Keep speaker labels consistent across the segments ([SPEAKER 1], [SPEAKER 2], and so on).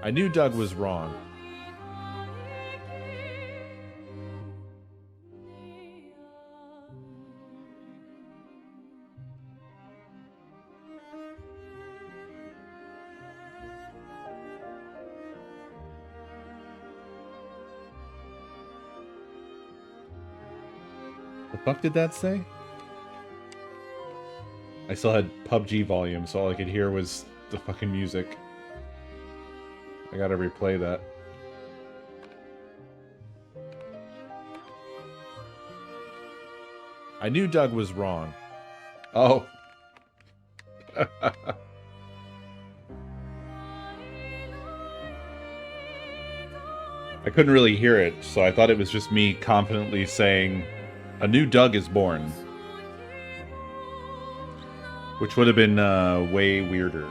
[SPEAKER 1] I knew Doug was wrong. The fuck did that say? I still had PUBG volume, so all I could hear was the fucking music. I gotta replay that. I knew Doug was wrong. Oh. I couldn't really hear it, so I thought it was just me confidently saying, a new Doug is born. Which would have been way weirder.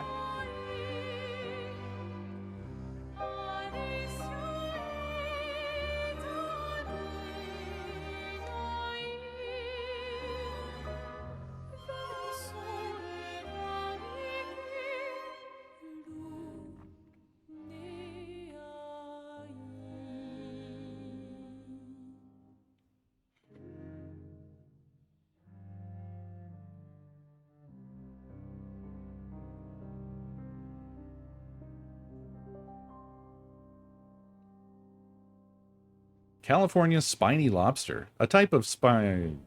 [SPEAKER 1] California spiny lobster, a type of spine.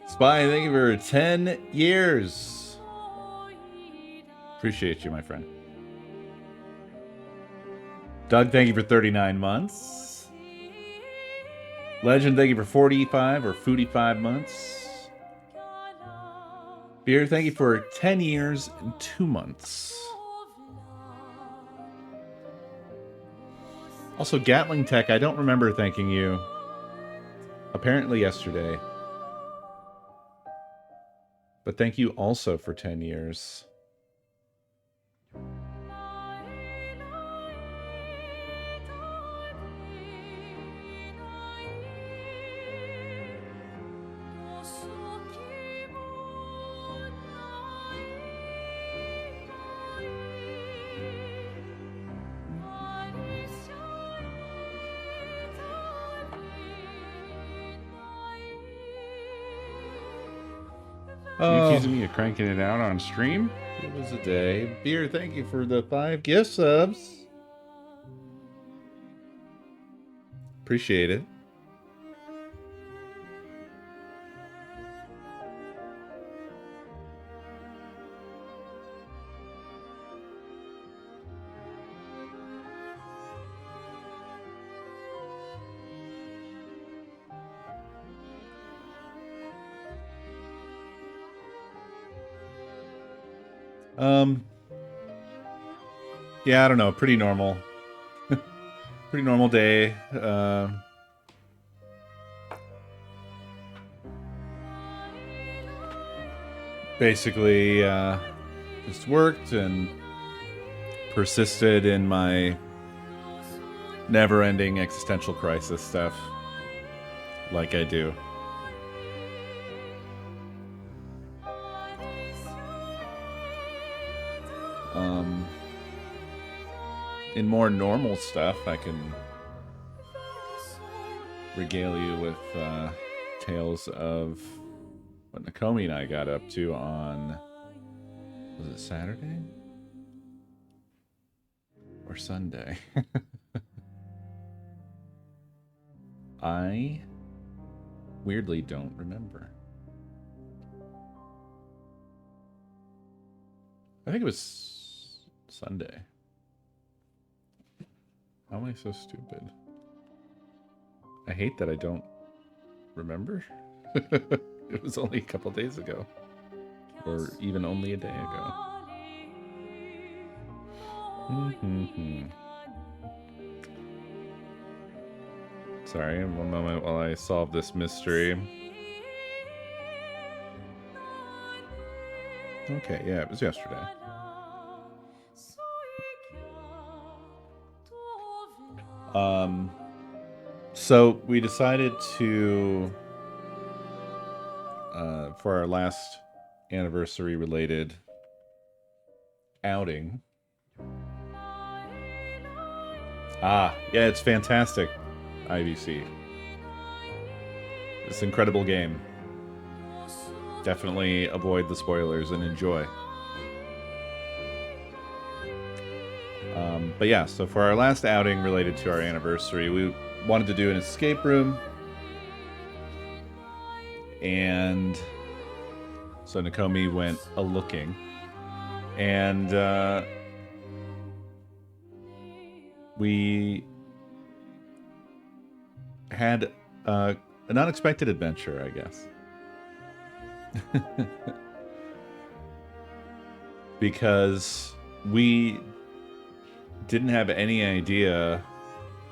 [SPEAKER 1] Spy, thank you for 10 years. Appreciate you, my friend. Doug, thank you for 39 months. Legend, thank you for 45 or 45 months. Beer, thank you for 10 years and 2 months. Also, Gatling Tech, I don't remember thanking you. Apparently yesterday. But thank you also for 10 years. You accusing me of cranking it out on stream? It was a day. Beer, thank you for the 5 gift subs. Appreciate it. Yeah, I don't know. Pretty normal. Pretty normal day. Basically, just worked and persisted in my never-ending existential crisis stuff. Like I do. In more normal stuff, I can regale you with tales of what Nakomi and I got up to on, was it Saturday? Or Sunday? I weirdly don't remember. I think it was Sunday. How am I so stupid? I hate that I don't remember. It was only a couple days ago. Or even only a day ago. Sorry, one moment while I solve this mystery. Okay, yeah, it was yesterday. So we decided to for our last anniversary related outing. Yeah, it's fantastic, IVC. It's an incredible game. Definitely avoid the spoilers and enjoy. But yeah, so for our last outing related to our anniversary, we wanted to do an escape room. And so Nakomi went a-looking. And we had an unexpected adventure, I guess. Because we didn't have any idea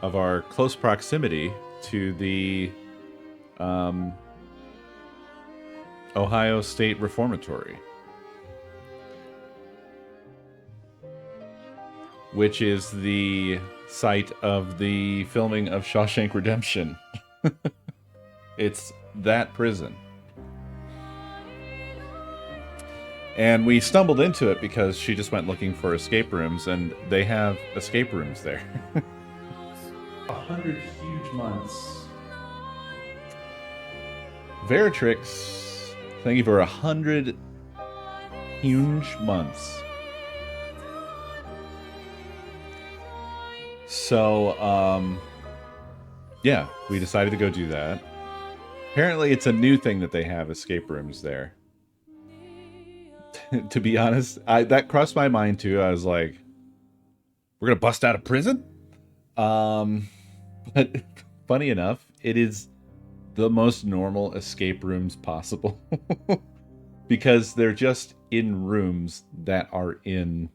[SPEAKER 1] of our close proximity to the Ohio State Reformatory, which is the site of the filming of Shawshank Redemption. It's that prison. And we stumbled into it because she just went looking for escape rooms, and they have escape rooms there. 100 huge months. Veritrix, thank you for 100 huge months. So, yeah, we decided to go do that. Apparently, it's a new thing that they have escape rooms there. To be honest, that crossed my mind too. I was like, we're gonna bust out of prison? But funny enough, it is the most normal escape rooms possible. Because they're just in rooms that are in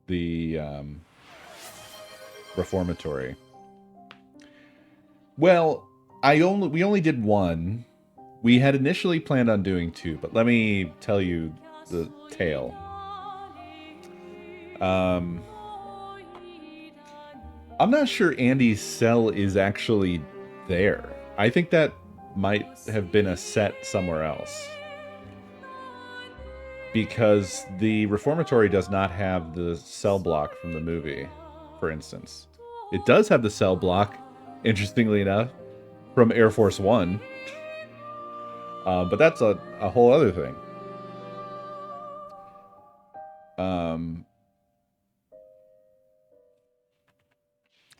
[SPEAKER 1] the reformatory. Well, we only did one. We had initially planned on doing two, but let me tell you the tale. I'm not sure Andy's cell is actually there. I think that might have been a set somewhere else. Because the reformatory does not have the cell block from the movie, for instance. It does have the cell block, interestingly enough, from Air Force One. But that's a whole other thing.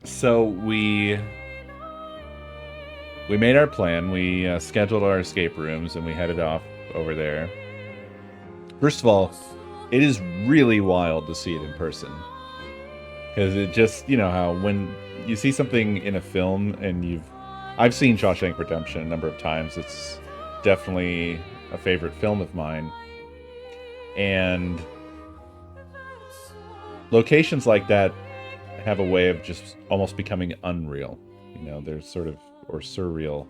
[SPEAKER 1] So we made our plan. We scheduled our escape rooms, and we headed off over there. First of all, it is really wild to see it in person. Because it just, you know how when you see something in a film, and I've seen Shawshank Redemption a number of times. It's definitely a favorite film of mine. And locations like that have a way of just almost becoming unreal. You know, they're sort of, or surreal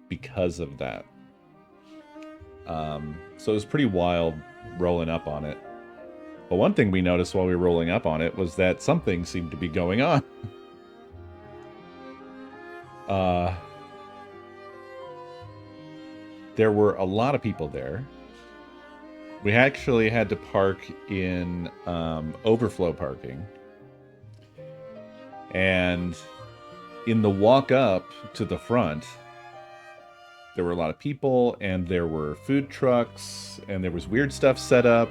[SPEAKER 1] because of that. So it was pretty wild rolling up on it. But one thing we noticed while we were rolling up on it was that something seemed to be going on. There were a lot of people there. We actually had to park in overflow parking. And in the walk up to the front, there were a lot of people, and there were food trucks, and there was weird stuff set up,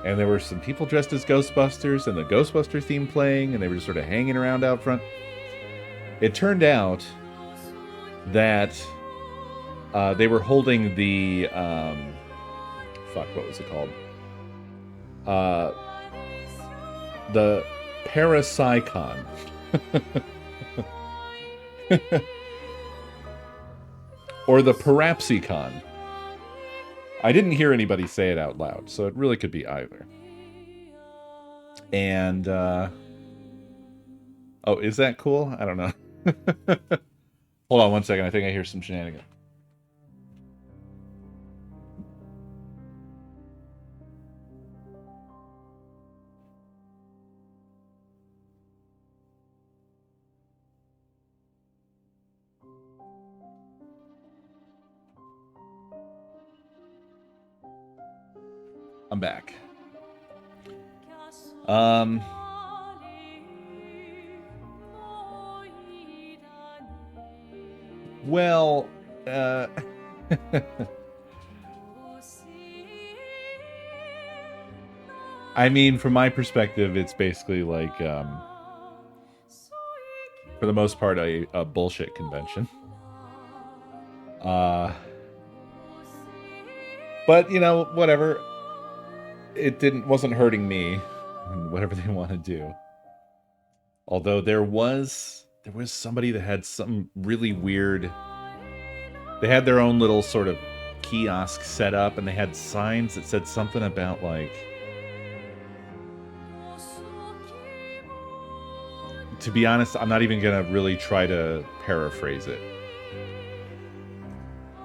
[SPEAKER 1] and there were some people dressed as Ghostbusters, and the Ghostbuster theme playing, and they were just sort of hanging around out front. It turned out that they were holding the what was it called? The Parapsychon. Or the Parapsychon. I didn't hear anybody say it out loud, so it really could be either. And, oh, is that cool? I don't know. Hold on one second, I think I hear some shenanigans. I'm back. Well, I mean, from my perspective, it's basically like, for the most part, a bullshit convention. But, you know, whatever. It wasn't hurting me, whatever they want to do. Although there was somebody that had some really weird. They had their own little sort of kiosk set up, and they had signs that said something about like. To be honest, I'm not even gonna really try to paraphrase it.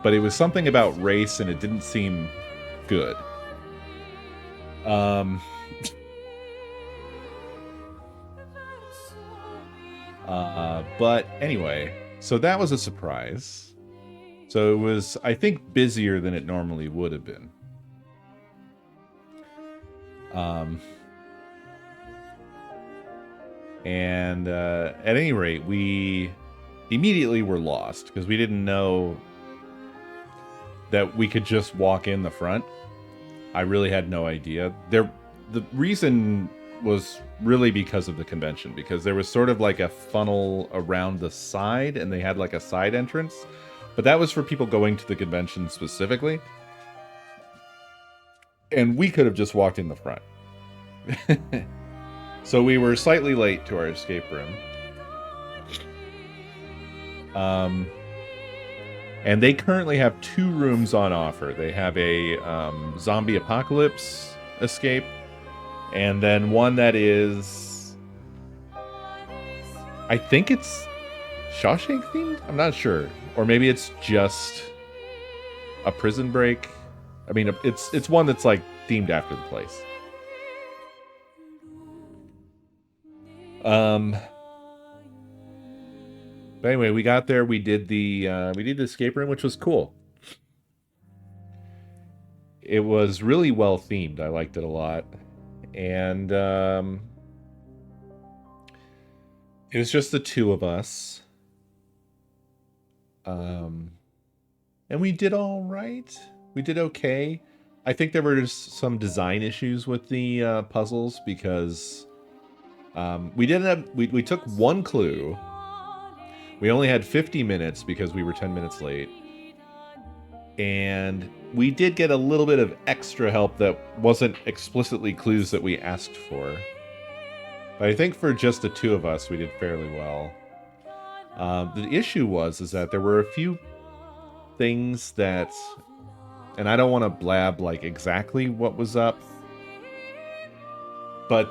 [SPEAKER 1] But it was something about race, and it didn't seem good. But anyway, so that was a surprise. So it was, I think, busier than it normally would have been. And at any rate, we immediately were lost because we didn't know that we could just walk in the front. I really had no idea. The reason was really because of the convention, because there was sort of like a funnel around the side, and they had like a side entrance, but that was for people going to the convention specifically. And we could have just walked in the front. So we were slightly late to our escape room. And they currently have 2 rooms on offer. They have a zombie apocalypse escape, and then one that is, I think it's Shawshank themed? I'm not sure. Or maybe it's just a prison break. I mean, it's one that's like themed after the place. But anyway, we got there. We did the escape room, which was cool. It was really well themed. I liked it a lot, and it was just the 2 of us. And we did all right. We did okay. I think there were just some design issues with the puzzles because we took 1 clue. We only had 50 minutes because we were 10 minutes late. And we did get a little bit of extra help that wasn't explicitly clues that we asked for. But I think for just the 2 of us, we did fairly well. The issue is that there were a few things that, and I don't want to blab like exactly what was up, but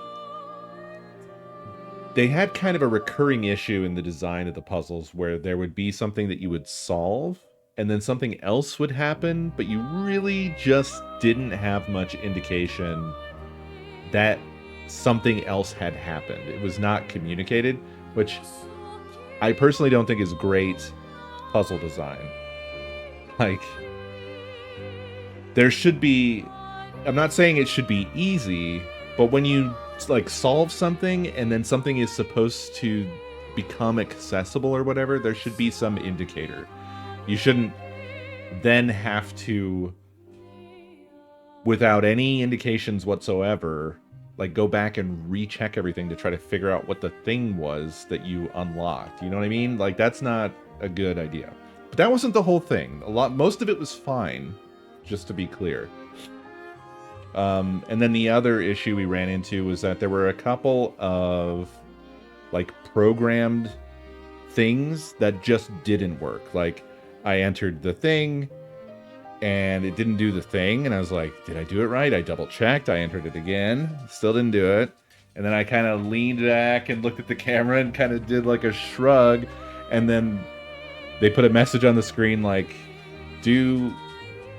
[SPEAKER 1] they had kind of a recurring issue in the design of the puzzles where there would be something that you would solve and then something else would happen, but you really just didn't have much indication that something else had happened. It was not communicated, which I personally don't think is great puzzle design. Like, there should be, I'm not saying it should be easy, but when you like solve something and then something is supposed to become accessible or whatever, there should be some indicator. You shouldn't then have to, without any indications whatsoever, like go back and recheck everything to try to figure out what the thing was that you unlocked. You know what I mean? Like, that's not a good idea. But that wasn't the whole thing. Most of it was fine, just to be clear. And then the other issue we ran into was that there were a couple of like programmed things that just didn't work. Like, I entered the thing and it didn't do the thing, and I was like, did I do it right? I double checked, I entered it again, still didn't do it. And then I kind of leaned back and looked at the camera and kind of did like a shrug, and then they put a message on the screen like, do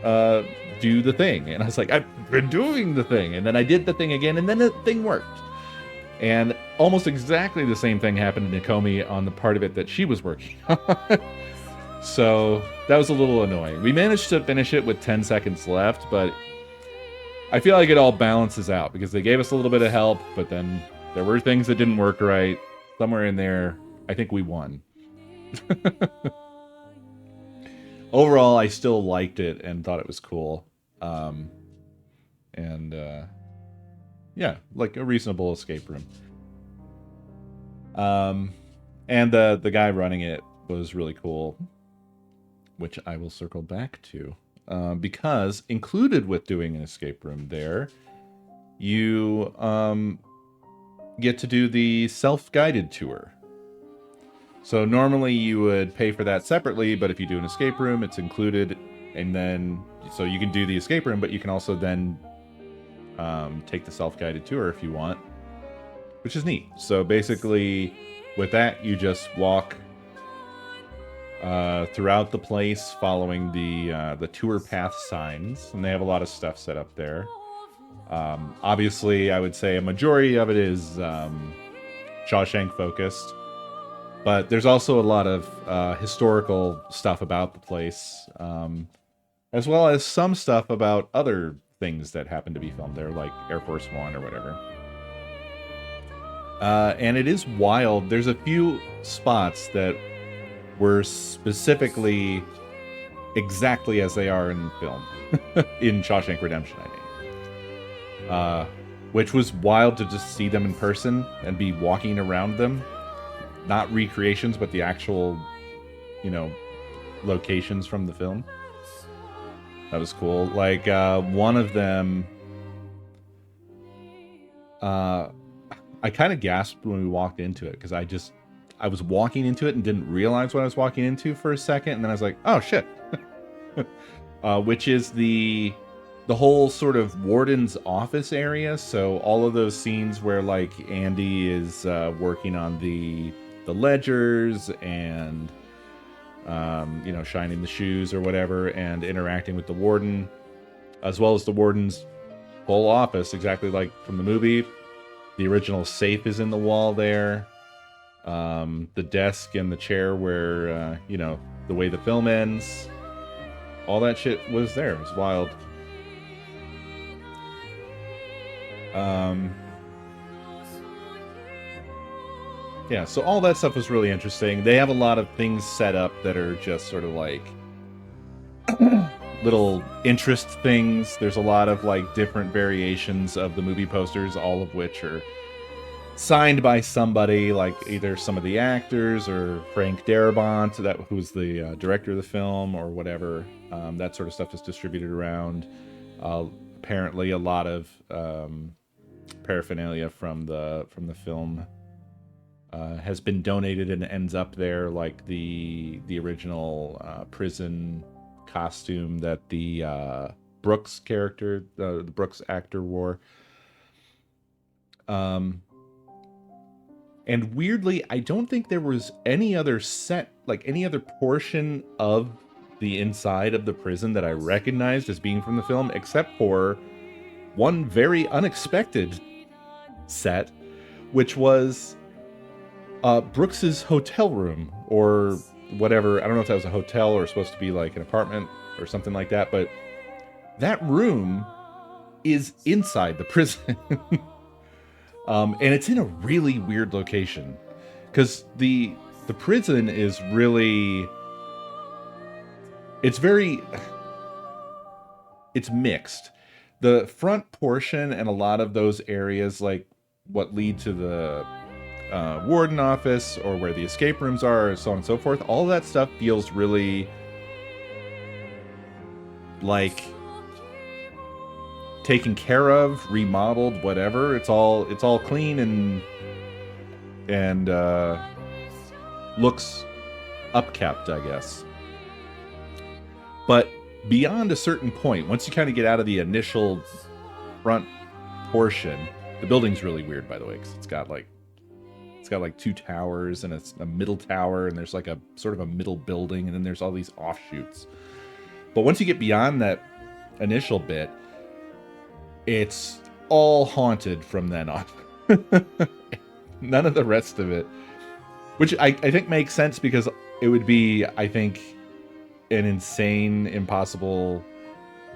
[SPEAKER 1] the thing. And I was like, I've been doing the thing. And then I did the thing again, and then the thing worked. And almost exactly the same thing happened to Nakomi on the part of it that she was working on. So that was a little annoying. We managed to finish it with 10 seconds left, but I feel like it all balances out because they gave us a little bit of help, but then there were things that didn't work right. Somewhere in there, I think we won. Overall, I still liked it and thought it was cool. Yeah, like a reasonable escape room. And the guy running it was really cool, which I will circle back to. Because included with doing an escape room there, you get to do the self-guided tour. So normally you would pay for that separately, but if you do an escape room, it's included, and then so you can do the escape room, but you can also then take the self-guided tour if you want, which is neat. So basically, with that, you just walk throughout the place, following the tour path signs, and they have a lot of stuff set up there. Obviously, I would say a majority of it is Shawshank focused, but there's also a lot of historical stuff about the place, as well as some stuff about other things that happen to be filmed there, like Air Force One or whatever. And it is wild. There's a few spots that were specifically exactly as they are in film, in Shawshank Redemption, I mean. Which was wild to just see them in person and be walking around them. Not recreations, but the actual, locations from the film. That was cool. Like, one of them, I kind of gasped when we walked into it, because I was walking into it and didn't realize what I was walking into for a second, and then I was like, oh shit. Which is the whole sort of warden's office area. So all of those scenes where like Andy is working on the ledgers and shining the shoes or whatever, and interacting with the warden, as well as the warden's full office, exactly like from the movie. The original safe is in the wall there. The desk and the chair where, the way the film ends. All that shit was there. It was wild. Yeah, so all that stuff was really interesting. They have a lot of things set up that are just sort of like little interest things. There's a lot of like different variations of the movie posters, all of which are signed by somebody, like either some of the actors or Frank Darabont, who's the director of the film, or whatever. That sort of stuff is distributed around. Apparently, a lot of paraphernalia from the film has been donated and ends up there, like the original prison costume that the Brooks character, the Brooks actor, wore. And weirdly, I don't think there was any other set, like any other portion of the inside of the prison that I recognized as being from the film, except for one very unexpected set, which was Brooks's hotel room, or whatever. I don't know if that was a hotel or supposed to be like an apartment or something like that, but that room is inside the prison. And it's in a really weird location, because the prison is really, it's mixed. The front portion and a lot of those areas, like what lead to the warden office or where the escape rooms are, so on and so forth, all that stuff feels really like taken care of, remodeled, whatever. It's all clean and looks upkept, I guess. But beyond a certain point, once you kind of get out of the initial front portion, the building's really weird, by the way, because it's got like two towers, and it's a middle tower, and there's like a sort of a middle building, and then there's all these offshoots. But once you get beyond that initial bit, it's all haunted from then on. None of the rest of it, which I think makes sense, because it would be, I think, an insane, impossible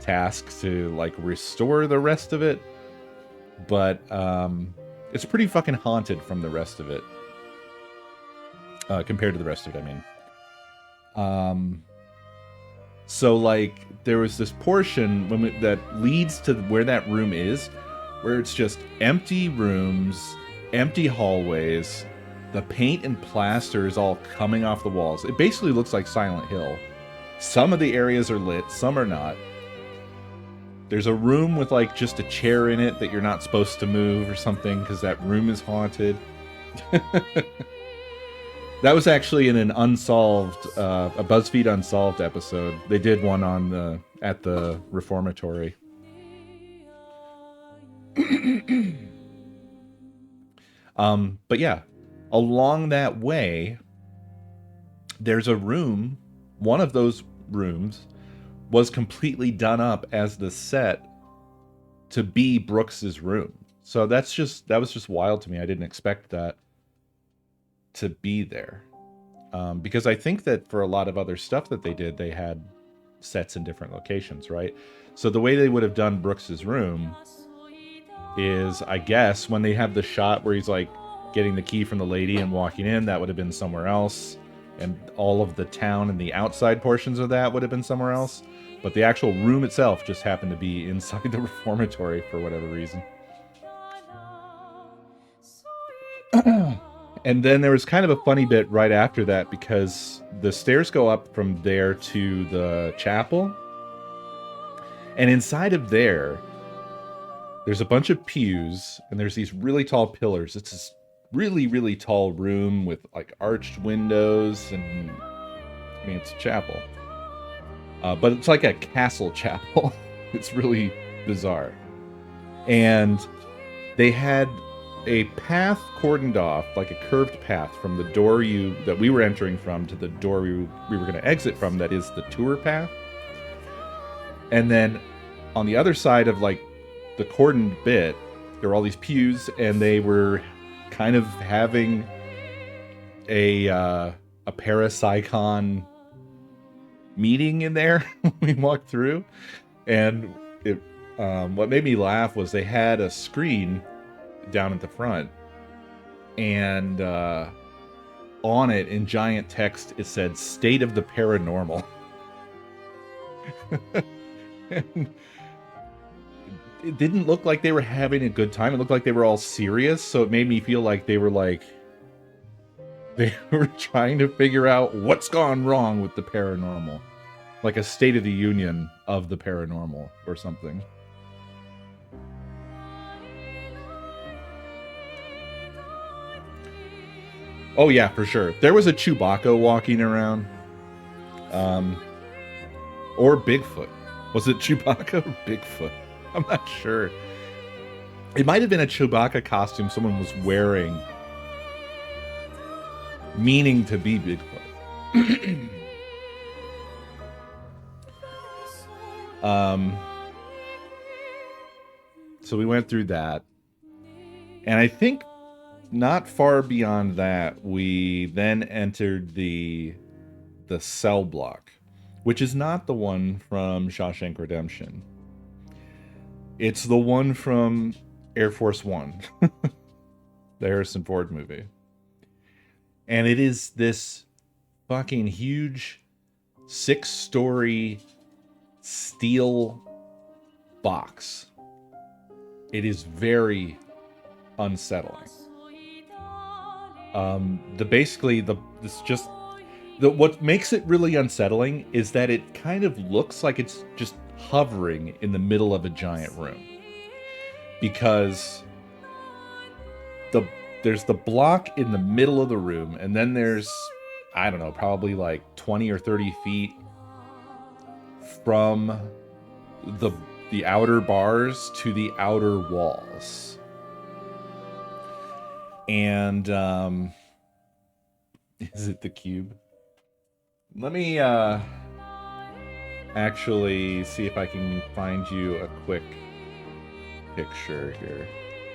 [SPEAKER 1] task to like restore the rest of it, but it's pretty fucking haunted from the rest of it, compared to the rest of it, I mean. So like there was this portion that leads to where that room is, where it's just empty rooms, empty hallways. The paint and plaster is all coming off the walls. It basically looks like Silent Hill. Some of the areas are lit, some are not. There's a room with like just a chair in it that you're not supposed to move or something because that room is haunted. That was actually in an Unsolved, a BuzzFeed Unsolved episode. They did one on at the Reformatory. But yeah, along that way, there's a room. One of those rooms was completely done up as the set to be Brooks's room. So that was just wild to me. I didn't expect that to be there. Because I think that for a lot of other stuff that they did, they had sets in different locations, right? So the way they would have done Brooks's room is, I guess, when they have the shot where he's like getting the key from the lady and walking in, that would have been somewhere else. And all of the town and the outside portions of that would have been somewhere else. But the actual room itself just happened to be inside the Reformatory for whatever reason. And then there was kind of a funny bit right after that, because the stairs go up from there to the chapel. And inside of there's a bunch of pews, and there's these really tall pillars. It's this really, really tall room with like arched windows, and I mean, it's a chapel. But it's like a castle chapel. It's really bizarre. And they had a path cordoned off, like a curved path from the door that we were entering from to the door we were going to exit from, that is the tour path. And then on the other side of like the cordoned bit, there were all these pews, and they were kind of having a parapsychon meeting in there when we walked through. And it what made me laugh was they had a screen down at the front, and on it in giant text it said "State of the Paranormal." And it didn't look like they were having a good time. It looked like they were all serious, so it made me feel like they were trying to figure out what's gone wrong with the paranormal, like a State of the Union of the paranormal or something. Oh yeah, for sure. There was a Chewbacca walking around. Or Bigfoot. Was it Chewbacca or Bigfoot? I'm not sure. It might have been a Chewbacca costume someone was wearing, meaning to be Bigfoot. So we went through that. And I think not far beyond that, we then entered the cell block, which is not the one from Shawshank Redemption. It's the one from Air Force One, the Harrison Ford movie. And it is this fucking huge 6-story steel box. It is very unsettling. What makes it really unsettling is that it kind of looks like it's just hovering in the middle of a giant room, because there's the block in the middle of the room, and then there's, I don't know, probably like 20 or 30 feet from the outer bars to the outer walls. And is it the cube? Let me actually see if I can find you a quick picture here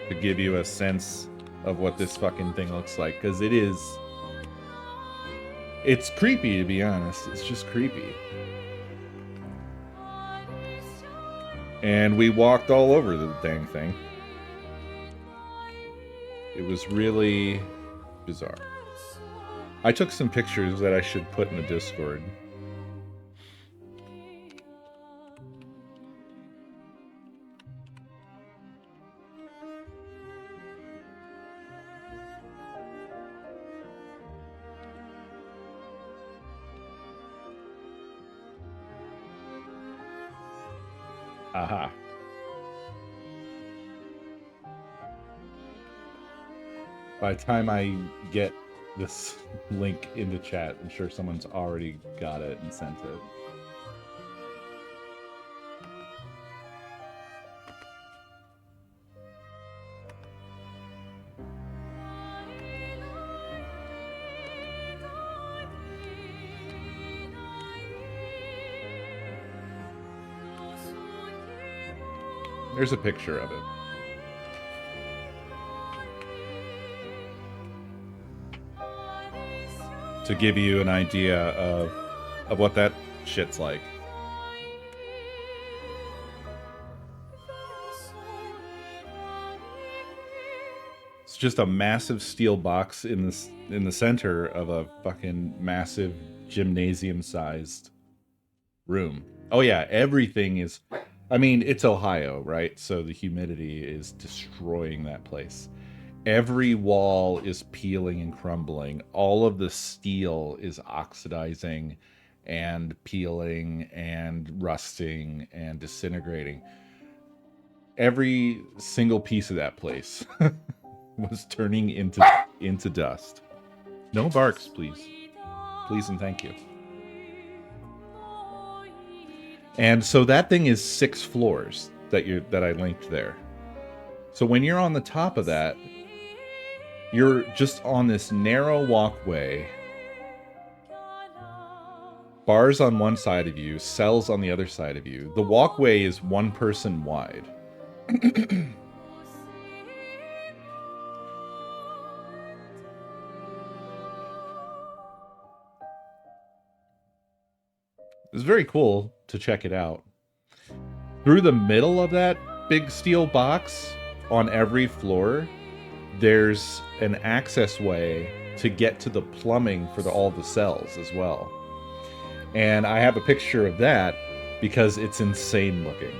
[SPEAKER 1] to give you a sense of what this fucking thing looks like, because it's creepy, to be honest. It's just creepy. And we walked all over the dang thing. It was really bizarre. I took some pictures that I should put in the Discord. Aha. By the time I get this link into chat, I'm sure someone's already got it and sent it. There's a picture of it. To give you an idea of what that shit's like. It's just a massive steel box in the center of a fucking massive gymnasium-sized room. Oh yeah, everything is... I mean, it's Ohio, right? So the humidity is destroying that place. Every wall is peeling and crumbling. All of the steel is oxidizing and peeling and rusting and disintegrating. Every single piece of that place was turning into dust. No barks, please. Please and thank you. And so that thing is 6 floors that I linked there. So when you're on the top of that, you're just on this narrow walkway. Bars on one side of you, cells on the other side of you. The walkway is 1 person wide. It's very cool to check it out. Through the middle of that big steel box, on every floor, there's an access way to get to the plumbing for all the cells as well. And I have a picture of that because it's insane looking.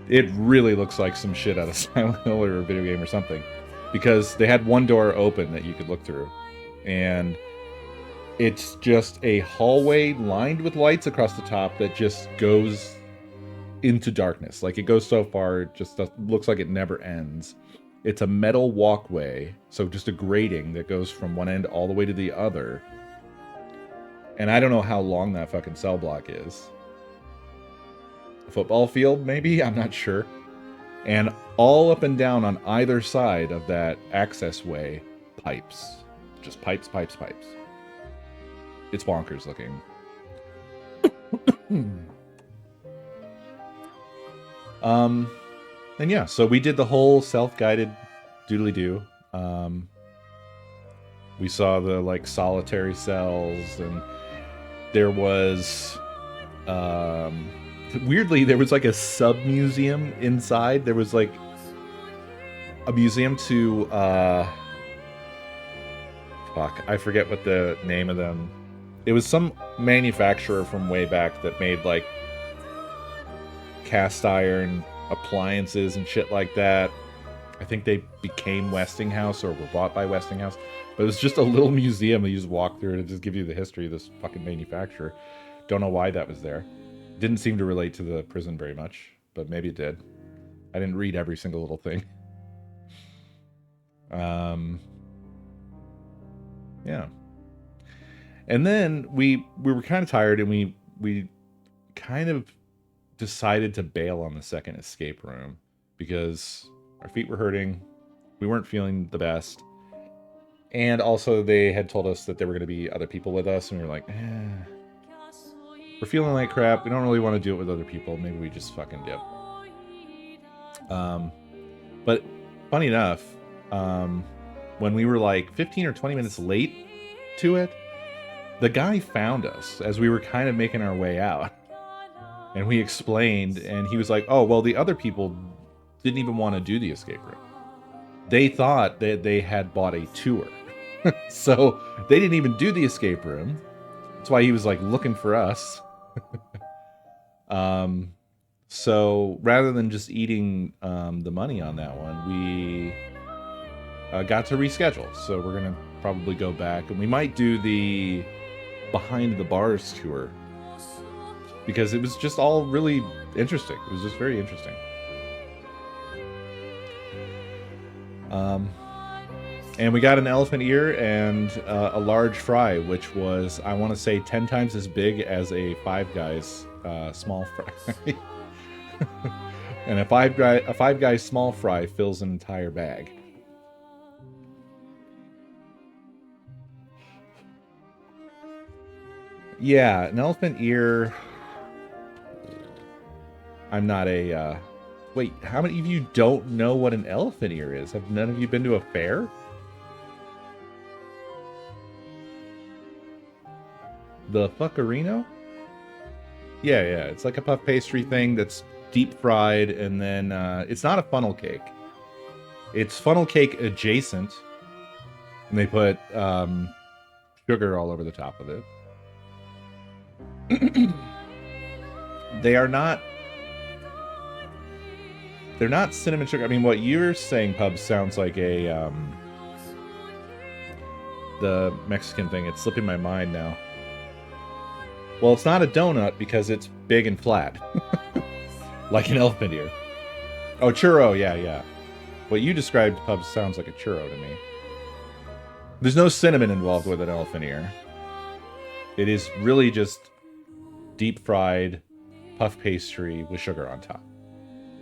[SPEAKER 1] It really looks like some shit out of Silent Hill or a video game or something. Because they had one door open that you could look through. And it's just a hallway lined with lights across the top that just goes into darkness. Like, it goes so far, it just looks like it never ends. It's a metal walkway, so just a grating that goes from one end all the way to the other. And I don't know how long that fucking cell block is. A football field, maybe? I'm not sure. And all up and down on either side of that access way, pipes. Just pipes, pipes, pipes. It's bonkers looking. And yeah, so we did the whole self-guided doodly-doo. We saw the, like, solitary cells, and there was, weirdly, there was, like, a sub-museum inside. There was, like, a museum to, fuck, I forget what the name of them. It was some manufacturer from way back that made, like, cast iron appliances and shit like that. I think they became Westinghouse or were bought by Westinghouse. But it was just a little museum that you just walk through to just give you the history of this fucking manufacturer. Don't know why that was there. Didn't seem to relate to the prison very much, but maybe it did. I didn't read every single little thing. Yeah. And then we were kind of tired, and we kind of decided to bail on the second escape room because our feet were hurting. We weren't feeling the best. And also they had told us that there were going to be other people with us, and we were like, we're feeling like crap. We don't really want to do it with other people. Maybe we just fucking dip. But funny enough, when we were like 15 or 20 minutes late to it, the guy found us as we were kind of making our way out. And we explained, and he was like, oh, well, the other people didn't even want to do the escape room. They thought that they had bought a tour. So they didn't even do the escape room. That's why he was like looking for us. So rather than just eating the money on that one, we got to reschedule. So we're going to probably go back, and we might do the behind the bars tour, because it was just all really interesting. It was just very interesting. And we got an elephant ear and a large fry, which was, I want to say, 10 times as big as a Five Guys small fry. And a Five Guys small fry fills an entire bag. Yeah, an elephant ear. I'm not a... Wait, how many of you don't know what an elephant ear is? Have none of you been to a fair? The fuckerino? Yeah, it's like a puff pastry thing that's deep fried, and then it's not a funnel cake. It's funnel cake adjacent, and they put sugar all over the top of it. They're not cinnamon sugar. I mean, what you're saying, Pub, sounds like a the Mexican thing. It's slipping my mind now. Well, it's not a donut because it's big and flat. Like an elephant ear. Oh, churro, yeah. What you described, Pub, sounds like a churro to me. There's no cinnamon involved with an elephant ear. It is really just deep fried puff pastry with sugar on top.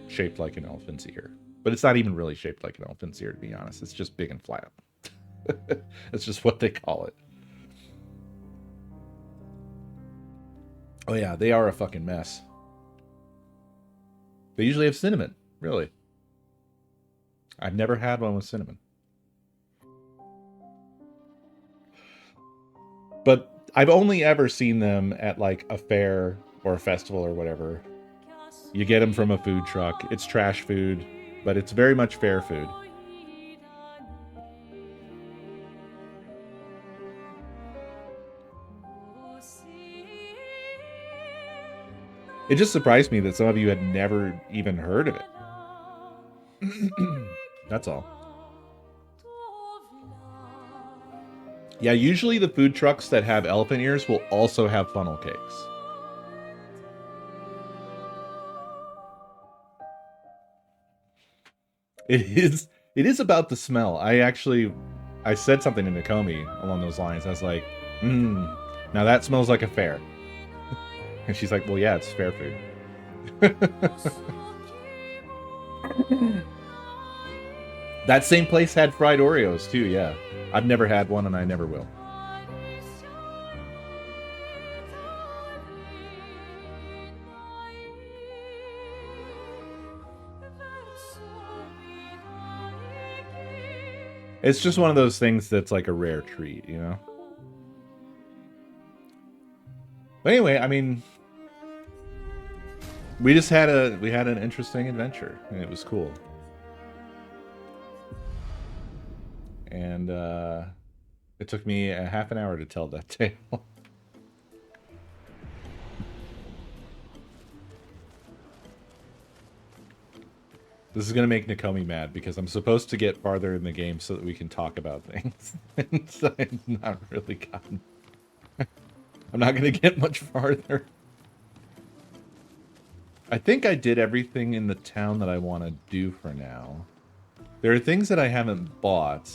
[SPEAKER 1] Shaped like an elephant's ear. But it's not even really shaped like an elephant's ear, to be honest. It's just big and flat. It's just what they call it. Oh yeah, they are a fucking mess. They usually have cinnamon, really. I've never had one with cinnamon. But I've only ever seen them at like a fair or a festival or whatever. You get them from a food truck. It's trash food, but it's very much fair food. It just surprised me that some of you had never even heard of it. That's all. Yeah, usually the food trucks that have elephant ears will also have funnel cakes. It is about the smell. I said something to Nakomi along those lines. I was like, now that smells like a fair. And she's like, well, yeah, it's fair food. That same place had fried Oreos, too, yeah. I've never had one, and I never will. It's just one of those things that's like a rare treat, you know? But anyway, I mean... We had an interesting adventure, and it was cool. And it took me a half an hour to tell that tale. This is going to make Nakomi mad, because I'm supposed to get farther in the game so that we can talk about things. And so I've not really gotten... I'm not going to get much farther. I think I did everything in the town that I want to do for now. There are things that I haven't bought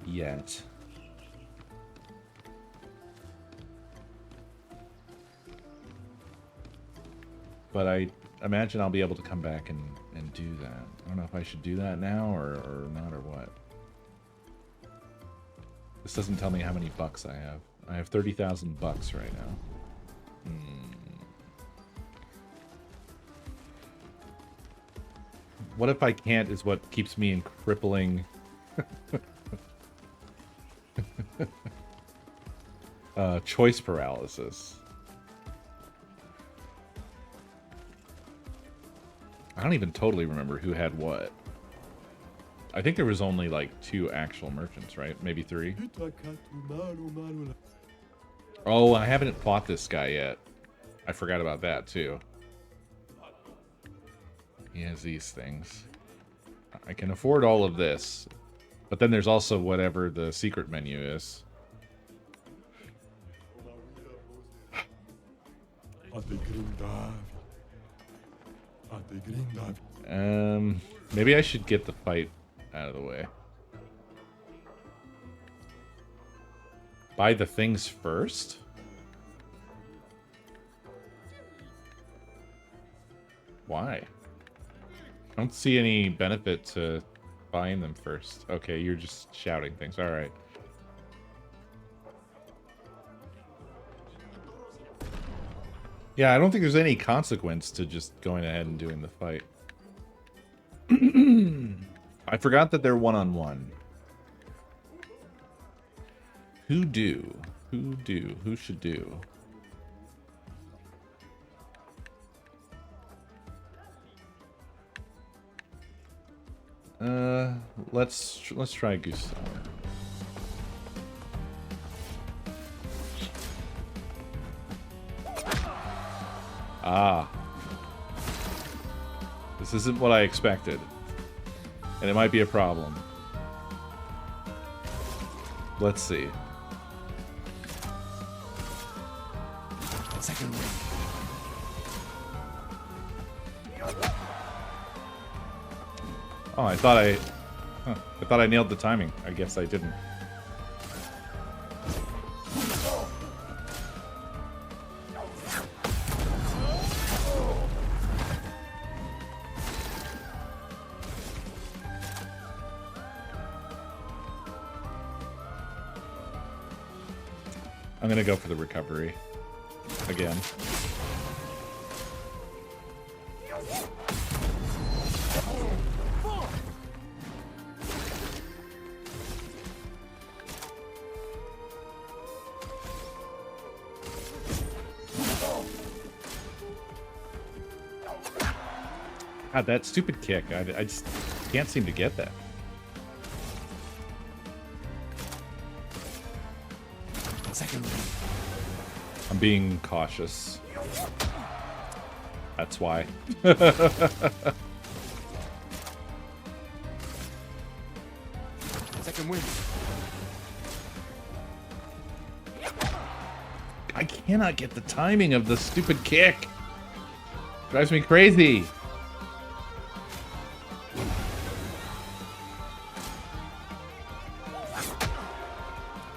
[SPEAKER 1] yet. But I imagine I'll be able to come back and do that. I don't know if I should do that now or not or what. This doesn't tell me how many bucks I have. I have 30,000 bucks right now. What if I can't is what keeps me in crippling... choice paralysis. I don't even totally remember who had what. I think there was only like 2 actual merchants, right? Maybe 3. Oh, I haven't fought this guy yet. I forgot about that too. He has these things. I can afford all of this. But then there's also whatever the secret menu is. Maybe I should get the fight out of the way. Buy the things first? Why? I don't see any benefit to buying them first. Okay, you're just shouting things. All right. Yeah, I don't think there's any consequence to just going ahead and doing the fight. I forgot that they're one-on-one. Who do? Who do? Who should do? Let's try Gustav. Ah. This isn't what I expected. And it might be a problem. Let's see.
[SPEAKER 2] Second ring.
[SPEAKER 1] Oh, I thought I nailed the timing. I guess I didn't. I'm gonna go for the recovery again. God, that stupid kick. I just can't seem to get that.
[SPEAKER 2] Second ring.
[SPEAKER 1] I'm being cautious. That's why.
[SPEAKER 2] Second win.
[SPEAKER 1] I cannot get the timing of the stupid kick. Drives me crazy.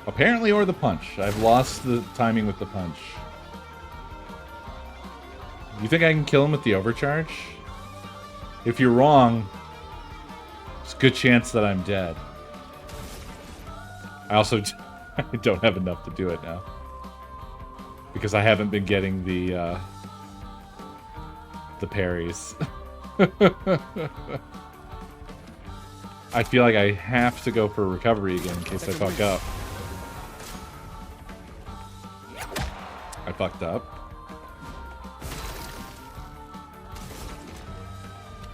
[SPEAKER 1] Apparently, or the punch. I've lost the timing with the punch. You think I can kill him with the overcharge? If you're wrong, there's a good chance that I'm dead. I also don't have enough to do it now. Because I haven't been getting the parries. I feel like I have to go for a recovery again in case I fuck up. I fucked up.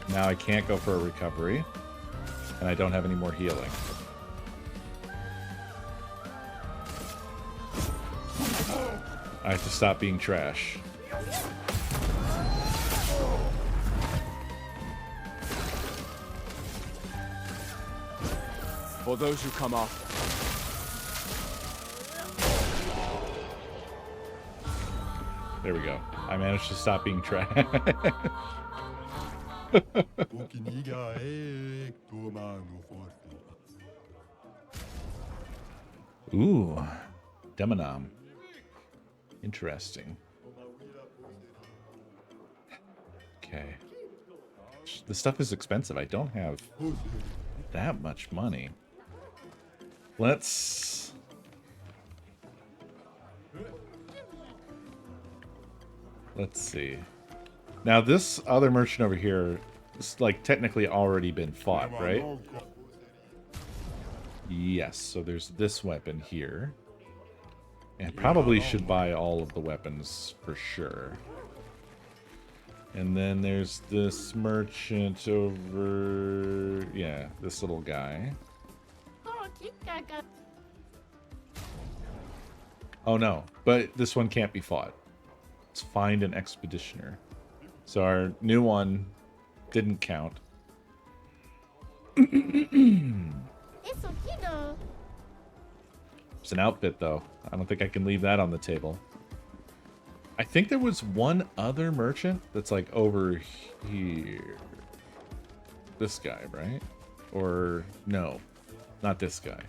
[SPEAKER 1] Now I can't go for a recovery. And I don't have any more healing. I have to stop being trash.
[SPEAKER 2] For those who come off.
[SPEAKER 1] There we go. I managed to stop being trash. Ooh, Demonam. Interesting. Okay. The stuff is expensive. I don't have that much money. Let's see. Now this other merchant over here is like technically already been fought, right? Yes, so there's this weapon here. And probably should buy all of the weapons for sure. And then there's this merchant over... Yeah, this little guy. Oh no, but this one can't be fought. Let's find an expeditioner. So our new one didn't count. It's an outfit, though. I don't think I can leave that on the table. I think there was one other merchant that's like over here. This guy, right? Or no, not this guy.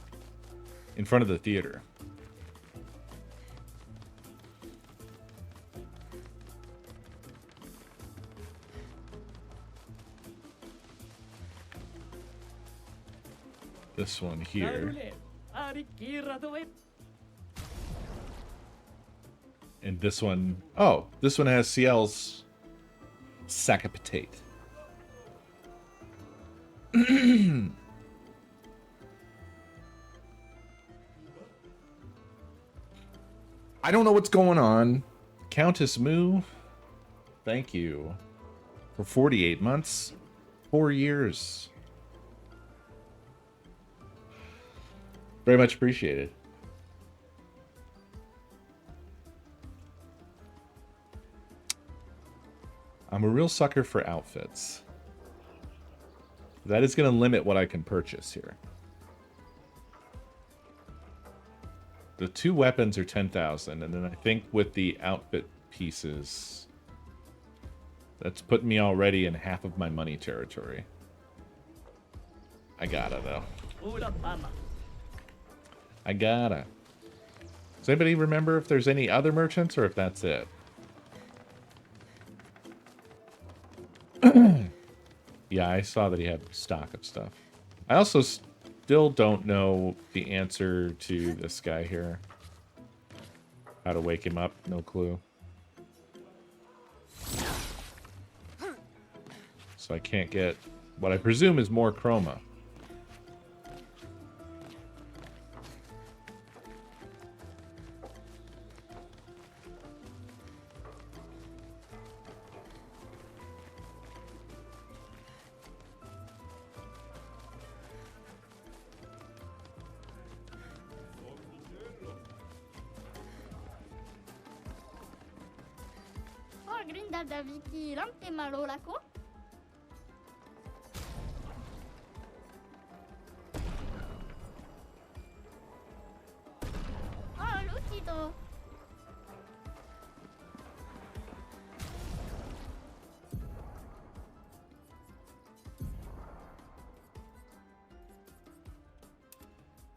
[SPEAKER 1] In front of the theater. This one here. And this one... Oh, this one has CL's sack of potato. I don't know what's going on. Countess Moo, thank you. For 48 months. 4 years. Very much appreciated. I'm a real sucker for outfits. That is going to limit what I can purchase here. The 2 weapons are 10,000, and then I think with the outfit pieces, that's putting me already in half of my money territory. I gotta, though. I gotta. Does anybody remember if there's any other merchants or if that's it? Yeah, I saw that he had stock of stuff. I also still don't know the answer to this guy here. How to wake him up, no clue. So I can't get what I presume is more chroma.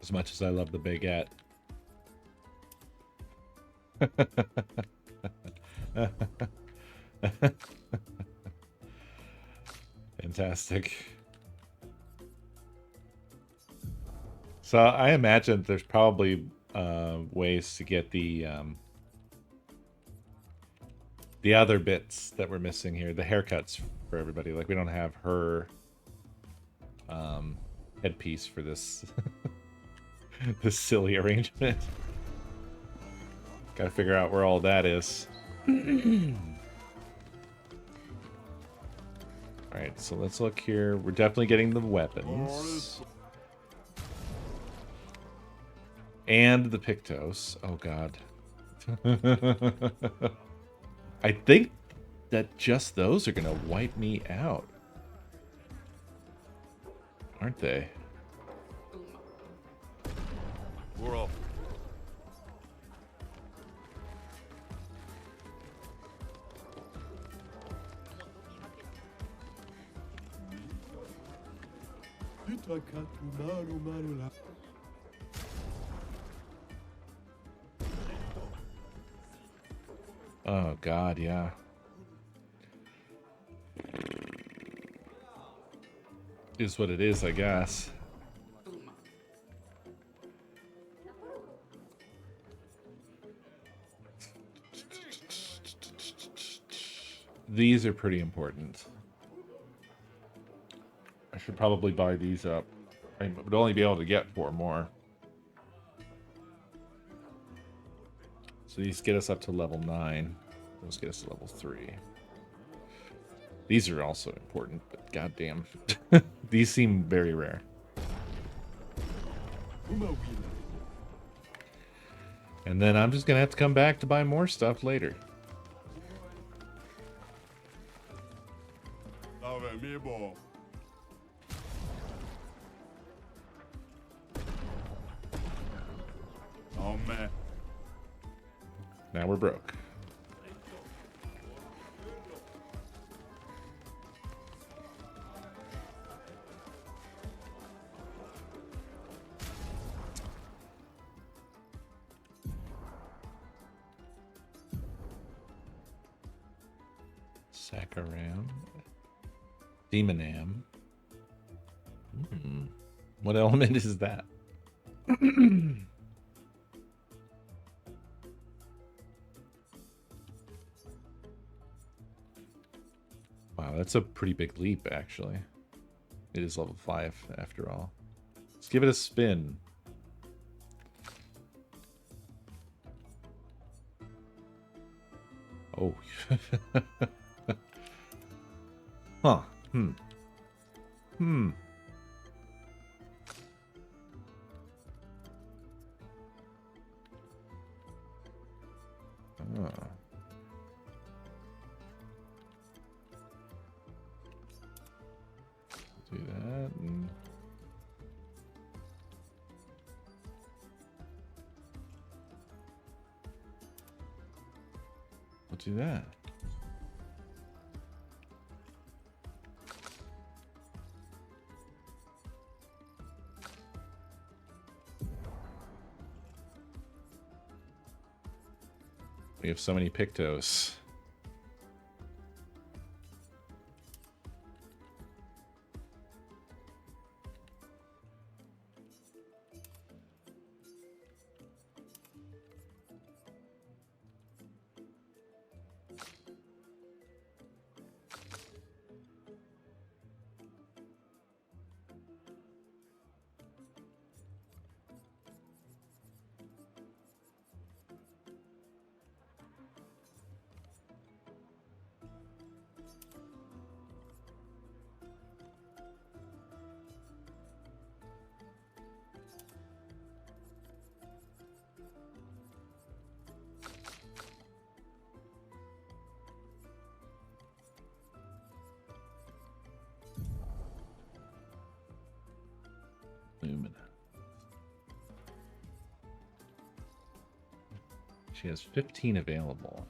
[SPEAKER 1] As much as I love the baguette. Fantastic. So I imagine there's probably ways to get the other bits that we're missing here, the haircuts for everybody. Like we don't have her headpiece for this this silly arrangement. Gotta figure out where all that is. Alright, so let's look here. We're definitely getting the weapons. And the Pictos. Oh god. I think that just those are gonna wipe me out. Aren't they?
[SPEAKER 2] We're off.
[SPEAKER 1] Oh god, yeah. Is what it is, I guess. These are pretty important. I should probably buy these up. I would only be able to get 4 more. So these get us up to level 9. Those get us to level 3. These are also important, but goddamn. These seem very rare. And then I'm just gonna have to come back to buy more stuff later.
[SPEAKER 2] Oh man.
[SPEAKER 1] Now we're broke. Saccharam. Demonam. What element is that? Wow, that's a pretty big leap, actually. It is level 5, after all. Let's give it a spin. Oh. Huh. Oh. Do that. And... we'll do that. We have so many Pictos. Lumina. She has 15 available.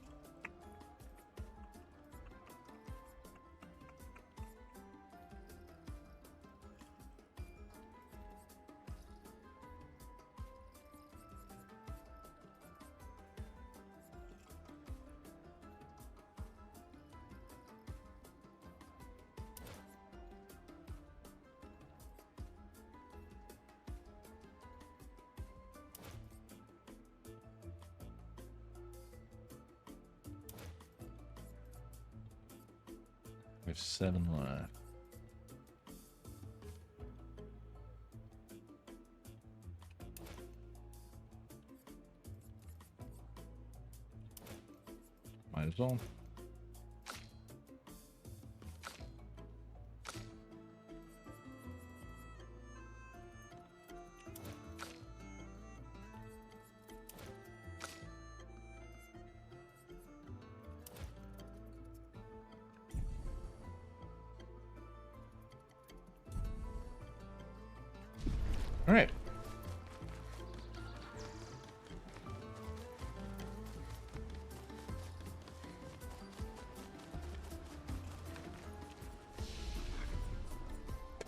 [SPEAKER 1] We have 7 left. Might as well. All right.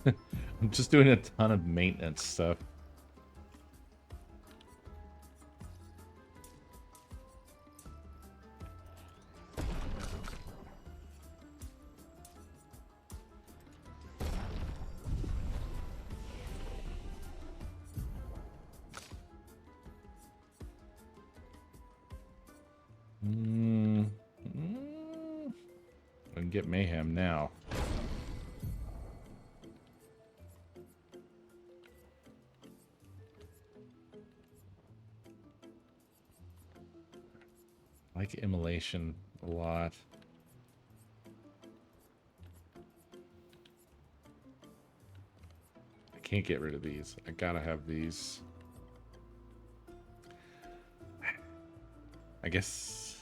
[SPEAKER 1] I'm just doing a ton of maintenance stuff. I can get mayhem now. I like immolation a lot. can't get rid of these. I gotta have these. I guess...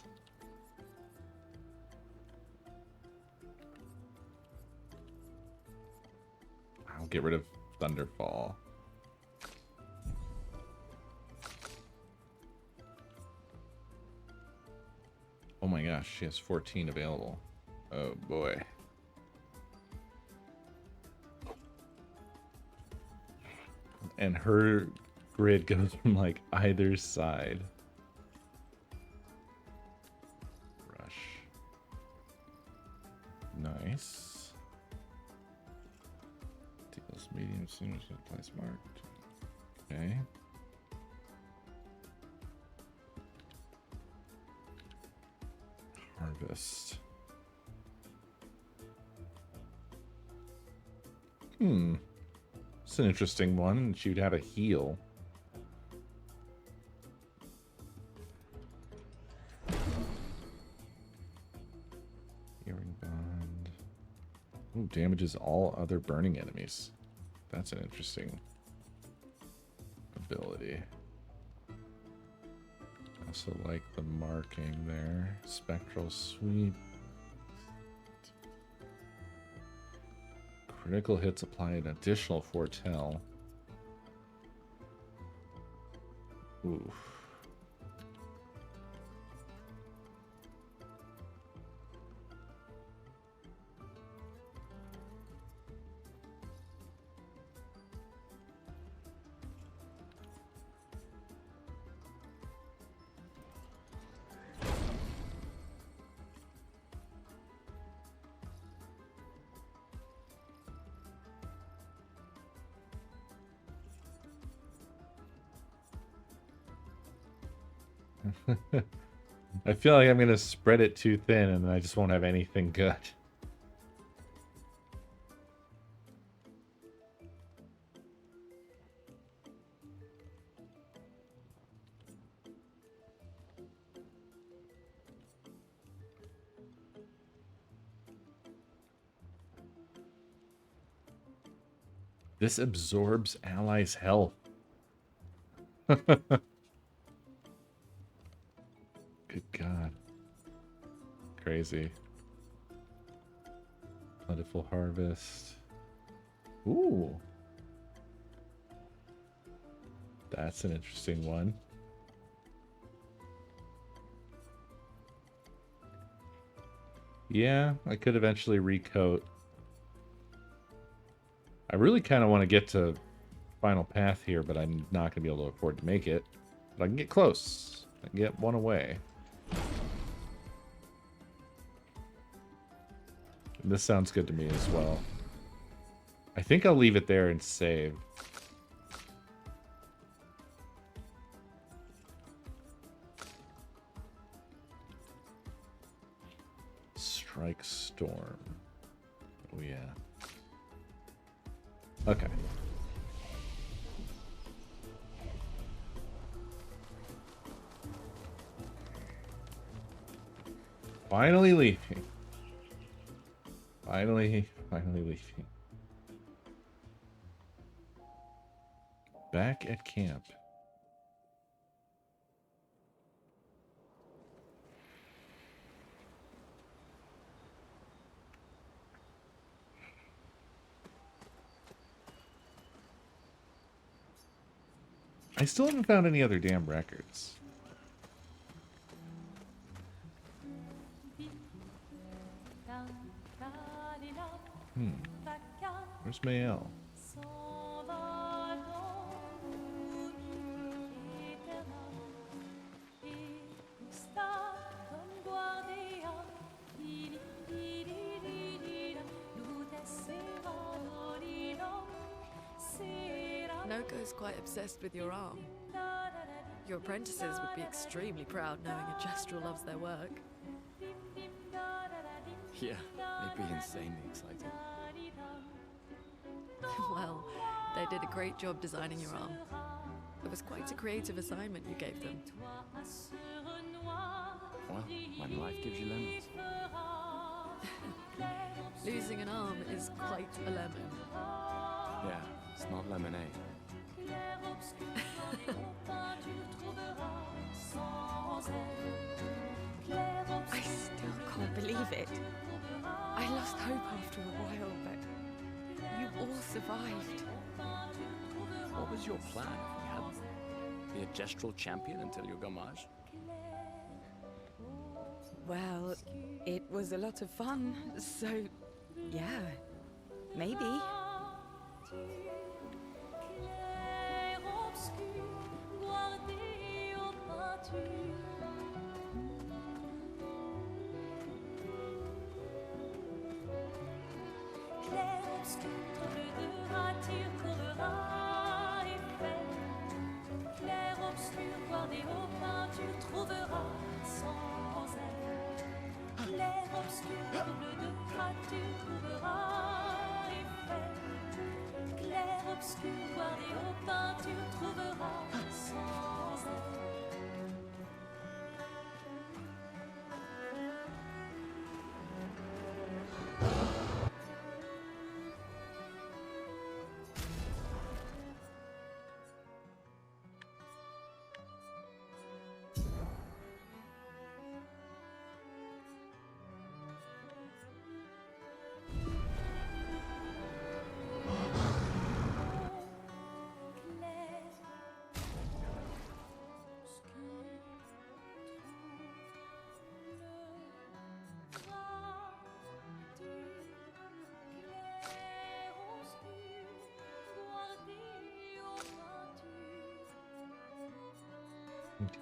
[SPEAKER 1] I'll get rid of Thunderfall. Oh my gosh, she has 14 available. Oh boy. And her grid goes from like either side. Rush. Nice. Deals medium soon as it place marked. Okay. Harvest. It's an interesting one. She'd have a heal. Healing bond. Ooh, damages all other burning enemies. That's an interesting ability. Also like the marking there. Spectral sweep. Critical hits apply an additional foretell. Oof. I feel like I'm going to spread it too thin and I just won't have anything good. This absorbs allies' health. Good God. Crazy. Plentiful harvest. Ooh. That's an interesting one. Yeah, I could eventually recoat. I really kind of want to get to final path here, but I'm not going to be able to afford to make it. But I can get close. I can get one away. And this sounds good to me as well. I think I'll leave it there and save. Strike Storm. Oh yeah. Okay. Finally leaving. Finally leaving. Back at camp. I still haven't found any other damn records. Where's Mael?
[SPEAKER 3] Noko's quite obsessed with your arm. Your apprentices would be extremely proud knowing a Jestrel loves their work.
[SPEAKER 4] Yeah, they'd be insanely excited.
[SPEAKER 3] Well, they did a great job designing your arm. It was quite a creative assignment you gave them.
[SPEAKER 4] Well, when life gives you lemons.
[SPEAKER 3] Losing an arm is quite a lemon.
[SPEAKER 4] Yeah, It's not lemonade.
[SPEAKER 5] I still can't believe it. I lost hope after a while, but you all survived.
[SPEAKER 4] What was your plan if we hadn't? Be a gestural champion until your gommage?
[SPEAKER 5] Well, it was a lot of fun, so yeah, maybe.
[SPEAKER 6] Clair, obscur, voir des hauts peints, tu trouveras sans elle.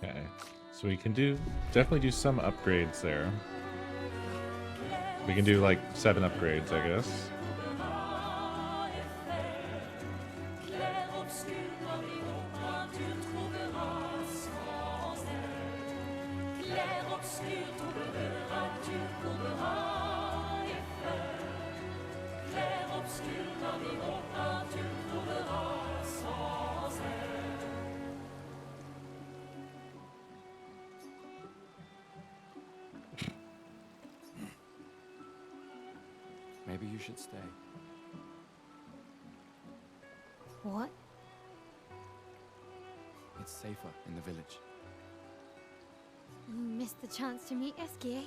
[SPEAKER 1] Okay, so we can definitely do some upgrades there. We can do like 7 upgrades, I guess.
[SPEAKER 4] Maybe you should stay.
[SPEAKER 6] What?
[SPEAKER 4] It's safer in the village.
[SPEAKER 6] You missed the chance to meet Eskie, eh?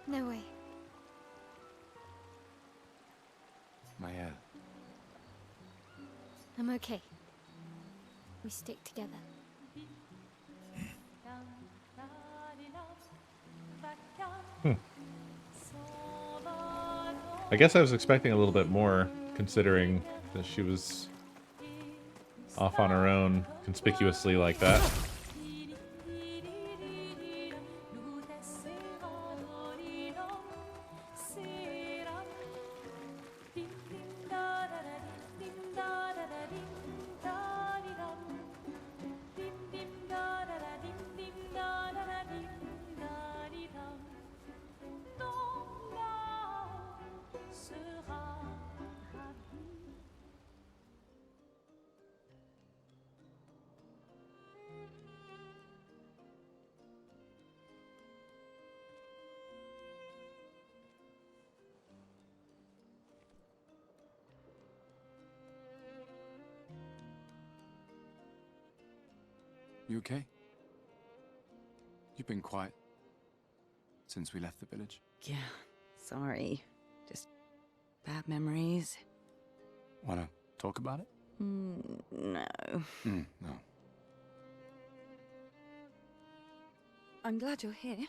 [SPEAKER 6] No way.
[SPEAKER 4] Maëlle,
[SPEAKER 6] I'm okay. We stick together.
[SPEAKER 1] I guess I was expecting a little bit more, considering that she was off on her own, conspicuously like that.
[SPEAKER 4] you okay? You've been quiet since we left the village.
[SPEAKER 5] Yeah, sorry. Just bad memories.
[SPEAKER 4] Wanna talk about it?
[SPEAKER 5] No.
[SPEAKER 4] No.
[SPEAKER 5] I'm glad you're here.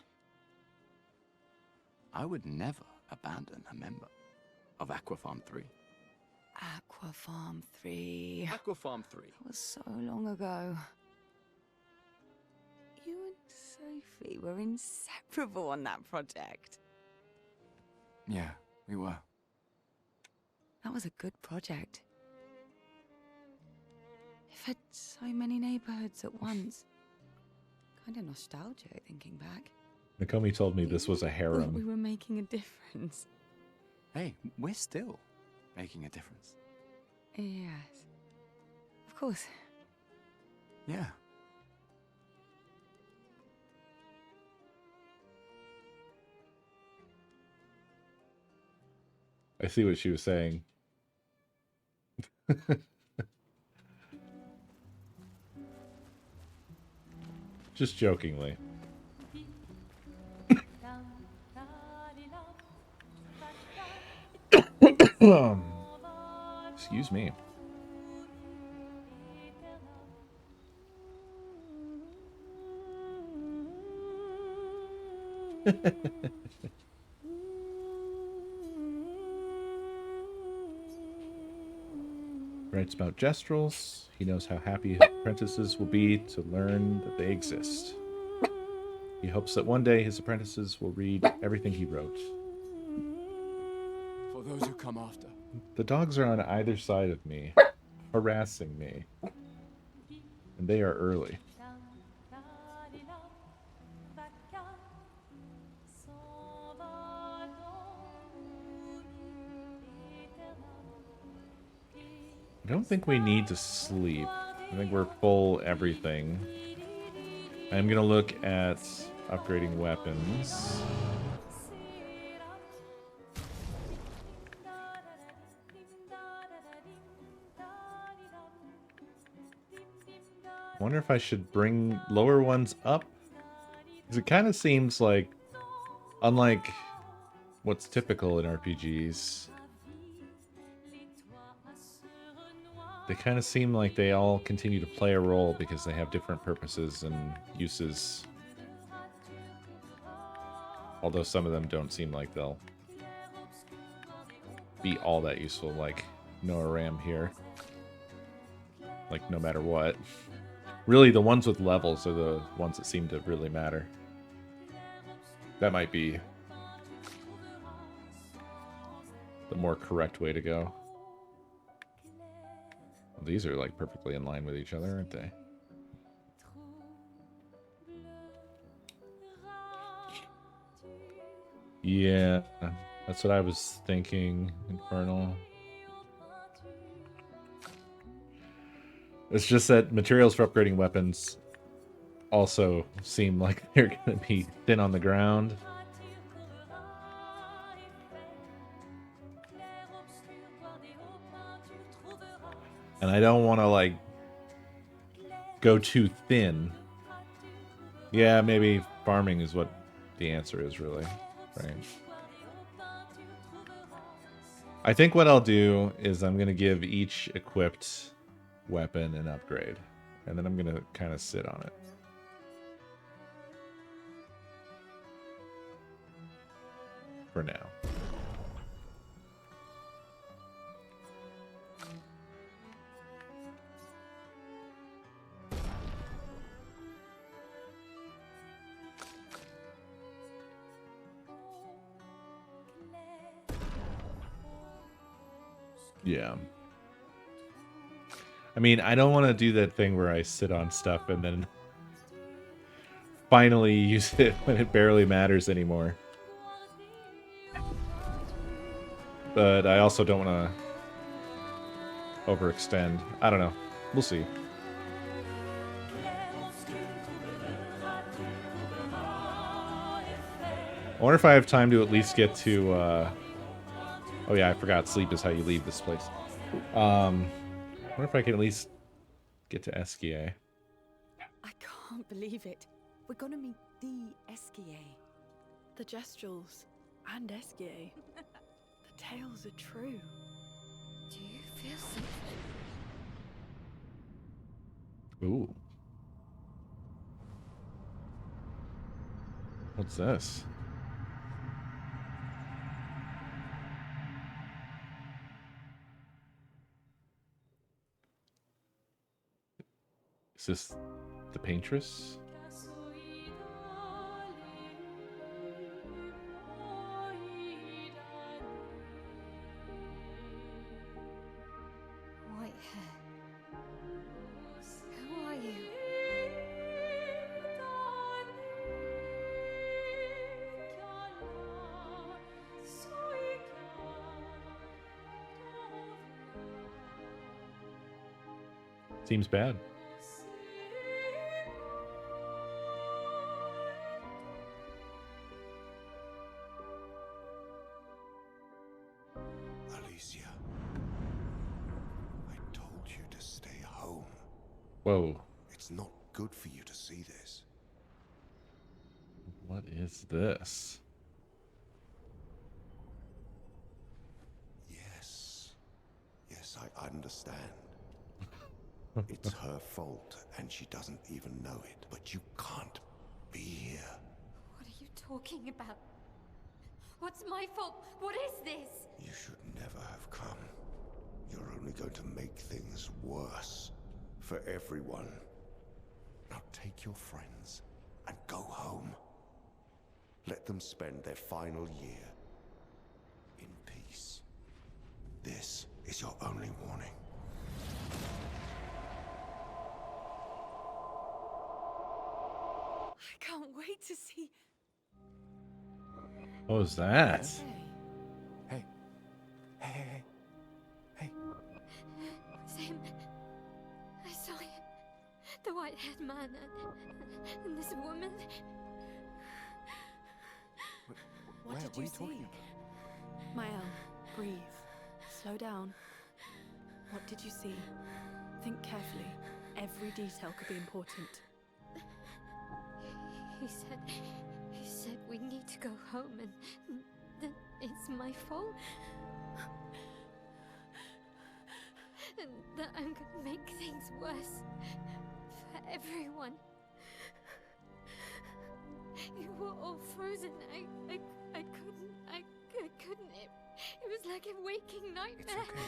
[SPEAKER 4] I would never abandon a member of Aquafarm 3.
[SPEAKER 5] Aquafarm 3.
[SPEAKER 4] Aquafarm 3.
[SPEAKER 5] That was so long ago. You and Sophie were inseparable on that project.
[SPEAKER 4] Yeah, we were.
[SPEAKER 5] That was a good project. It fed so many neighborhoods at once. Kind of nostalgic thinking back.
[SPEAKER 1] Nakomi told me this was a
[SPEAKER 5] We
[SPEAKER 1] harem.
[SPEAKER 5] were making a difference.
[SPEAKER 4] Hey, we're still making a difference.
[SPEAKER 5] Yes. Of course.
[SPEAKER 4] Yeah.
[SPEAKER 1] I see what she was saying. Just jokingly. Excuse me. Writes about gestrels. He knows how happy his apprentices will be to learn that they exist. He hopes that one day his apprentices will read everything he wrote.
[SPEAKER 4] For those who come after.
[SPEAKER 1] The dogs are on either side of me, harassing me. And they are early. I don't think we need to sleep. I think we're full everything. I'm going to look at upgrading weapons. I wonder if I should bring lower ones up. Because it kind of seems like, unlike what's typical in RPGs, they kind of seem like they all continue to play a role because they have different purposes and uses. Although some of them don't seem like they'll be all that useful, like Noah Ram here. Like, no matter what. Really, the ones with levels are the ones that seem to really matter. That might be the more correct way to go. Well, these are like perfectly in line with each other, aren't they? Yeah, that's what I was thinking, Infernal. It's just that materials for upgrading weapons also seem like they're going to be thin on the ground. And I don't want to, like, go too thin. Yeah, maybe farming is what the answer is, really. Right. I think what I'll do is I'm going to give each equipped weapon an upgrade. And then I'm going to kind of sit on it. For now. Yeah. I mean, I don't want to do that thing where I sit on stuff and then finally use it when it barely matters anymore. But I also don't want to overextend. I don't know. We'll see. I wonder if I have time to at least get to... Oh yeah, I forgot sleep is how you leave this place. I wonder if I can at least get to Esquier.
[SPEAKER 5] I can't believe it. We're gonna meet the Esquier.
[SPEAKER 3] The Gestrels and Esquier. The tales are true.
[SPEAKER 5] Do you feel something?
[SPEAKER 1] Ooh. What's this? Is this the Paintress?
[SPEAKER 5] White hair. Who are you?
[SPEAKER 1] Seems bad.
[SPEAKER 7] Alicia, I told you to stay home.
[SPEAKER 1] Whoa.
[SPEAKER 7] It's not good for you to see this.
[SPEAKER 1] What is this?
[SPEAKER 7] Yes. Yes, I understand. It's her fault, and she doesn't even know it. But you can't be here.
[SPEAKER 6] What are you talking about? What's my fault? What is this?
[SPEAKER 7] You should never have come. You're only going to make things worse. For everyone. Now take your friends and go home. Let them spend their final year in peace. This is your only warning.
[SPEAKER 5] I can't wait to see.
[SPEAKER 1] What was that?
[SPEAKER 4] Hey. Hey. Hey.
[SPEAKER 6] It's him. I saw him. The white-haired man and this woman.
[SPEAKER 5] What did
[SPEAKER 4] Where
[SPEAKER 5] you
[SPEAKER 4] are talking
[SPEAKER 5] see?
[SPEAKER 4] about?
[SPEAKER 5] Mael, breathe. Slow down. What did you see? Think carefully. Every detail could be important.
[SPEAKER 6] He said we need to go home and that it's my fault. And that I'm gonna make things worse for everyone. You were all frozen. I couldn't. It was like a waking
[SPEAKER 4] It's
[SPEAKER 6] nightmare.
[SPEAKER 4] okay.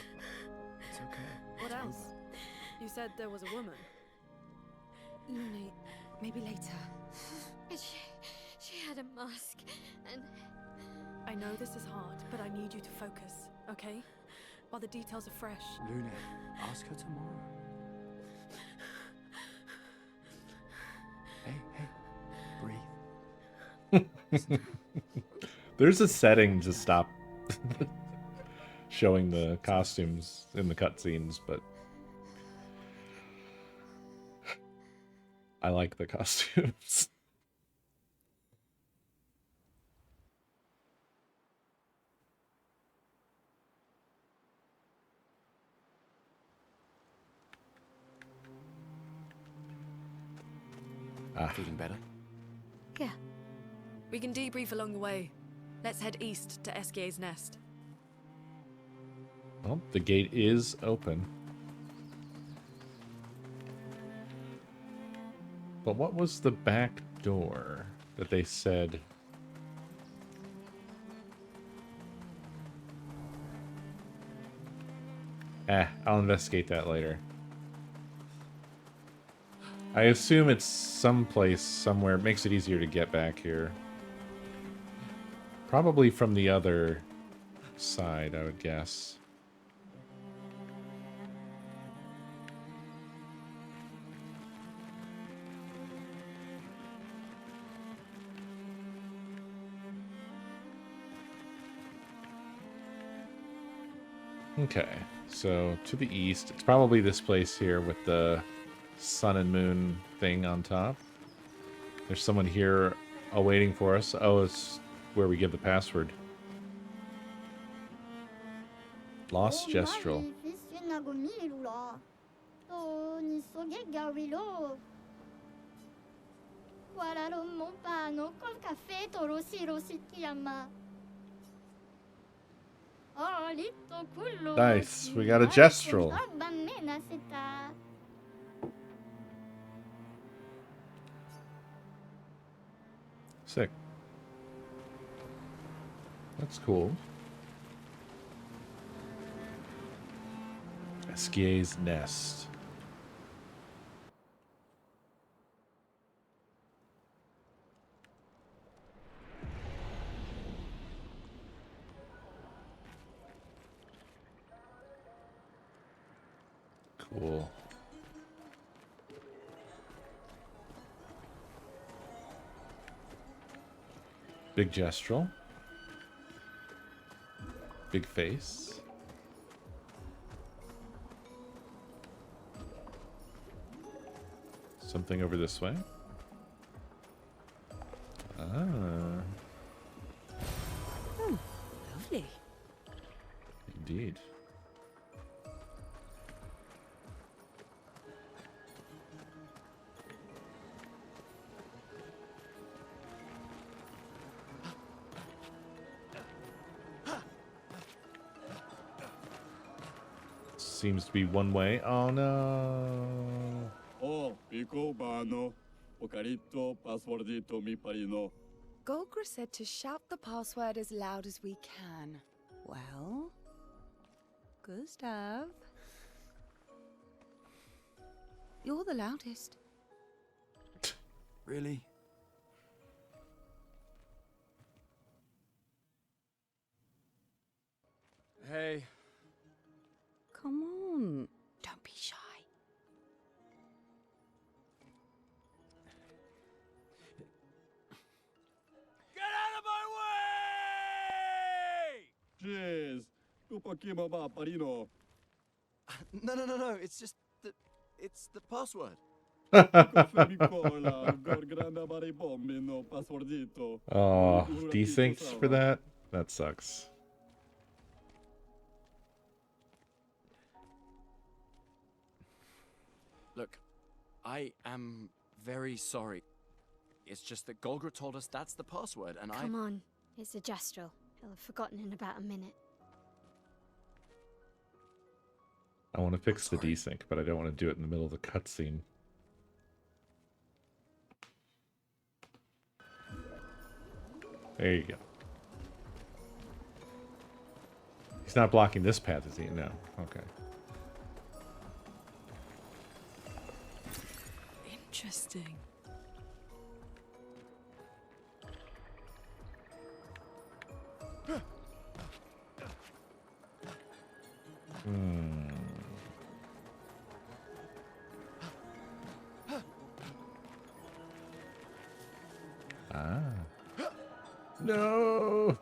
[SPEAKER 4] It's okay.
[SPEAKER 5] What
[SPEAKER 4] It's
[SPEAKER 5] else?
[SPEAKER 4] over.
[SPEAKER 5] You said there was a woman. Lune, maybe later.
[SPEAKER 6] She had a mask and
[SPEAKER 5] I know this is hard, but I need you to focus, okay? While the details are fresh.
[SPEAKER 4] Lune, ask her tomorrow. Hey. Breathe.
[SPEAKER 1] There's a setting to stop showing the costumes in the cutscenes, but I like the costumes.
[SPEAKER 4] Feeling better?
[SPEAKER 3] Yeah. We can debrief along the way. Let's head east to Eskier's nest.
[SPEAKER 1] Well, the gate is open. But what was the back door that they said? I'll investigate that later. I assume it's someplace, somewhere. It makes it easier to get back here. Probably from the other side, I would guess. Okay, so to the east, it's probably this place here with the sun and moon thing on top. There's someone here awaiting for us. Oh, it's where we give the password. Lost Gestrel. Nice, we got a Gestrel. Sick. That's cool. Eskier's nest. Cool. Big Gestrel. Big face. Something over this way. Ah,
[SPEAKER 5] Lovely.
[SPEAKER 1] indeed. seems to be one way. Oh no.
[SPEAKER 2] Oh, Pico Bano, Ocarito, Passwordito, Mi Parino.
[SPEAKER 5] Golgra said to shout the password as loud as we can. Well, Gustav, you're the loudest.
[SPEAKER 4] Really? Hey.
[SPEAKER 5] Come on, don't be shy.
[SPEAKER 2] Get out of my way! Jeez, Upakima ba Parino.
[SPEAKER 4] No. It's just that it's the password.
[SPEAKER 2] Femicola, Gorgranda Baribombino, Passwordito.
[SPEAKER 1] Oh, desyncs for that? That sucks.
[SPEAKER 4] Look, I am very sorry. It's just that Golgra told us that's the password, and
[SPEAKER 6] Come on, it's a Gestrel. He'll have forgotten in about a minute.
[SPEAKER 1] I want to fix the
[SPEAKER 4] Sorry.
[SPEAKER 1] desync, but I don't want to do it in the middle of the cutscene. There you go. He's not blocking this path, is he? No. Okay.
[SPEAKER 3] Interesting.
[SPEAKER 1] Hmm. Ah. No.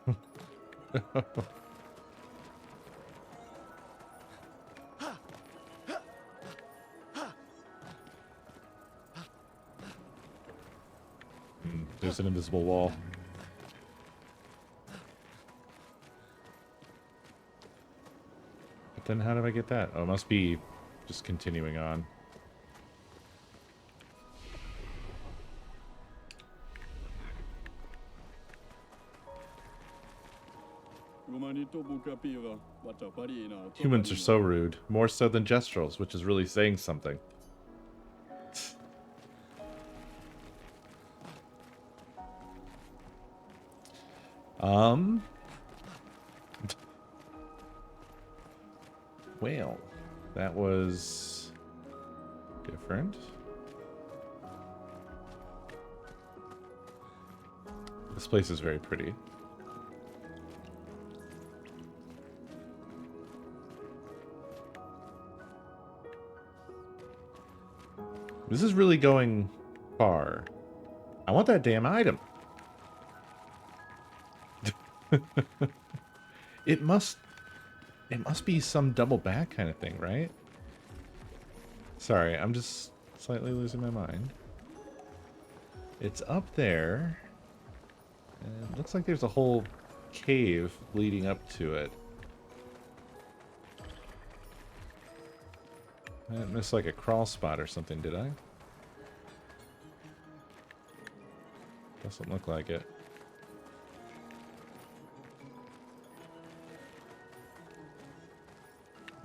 [SPEAKER 1] There's an invisible wall. But then how do I get that? Oh, it must be just continuing on. Humans are so rude. More so than Gestrels, which is really saying something. Well, that was different. This place is very pretty. This is really going far. I want that damn item. It must be some double back kind of thing, right? Sorry, I'm just slightly losing my mind. It's up there. And it looks like there's a whole cave leading up to it. I didn't miss like a crawl spot or something, did I? Doesn't look like it.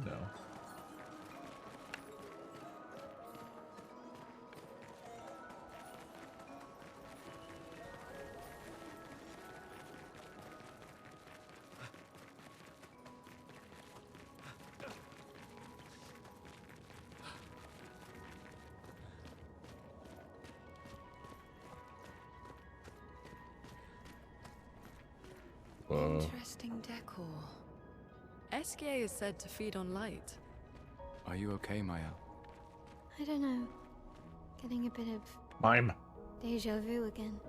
[SPEAKER 1] No. Whoa.
[SPEAKER 5] Interesting decor.
[SPEAKER 3] Esquier is said to feed on light.
[SPEAKER 4] Are you okay, Maya?
[SPEAKER 6] I don't know. Getting a bit of
[SPEAKER 1] Mime.
[SPEAKER 6] deja vu again.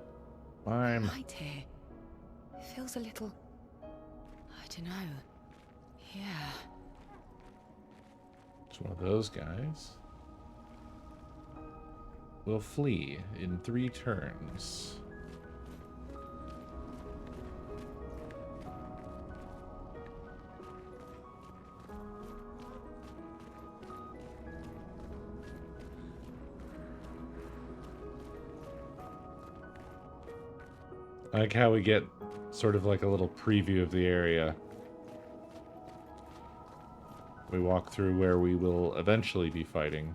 [SPEAKER 1] Mime.
[SPEAKER 5] Light here. It feels a little... I don't know. Yeah.
[SPEAKER 1] It's one of those guys. We'll flee in 3 turns. I like how we get sort of like a little preview of the area We walk through where we will eventually be fighting.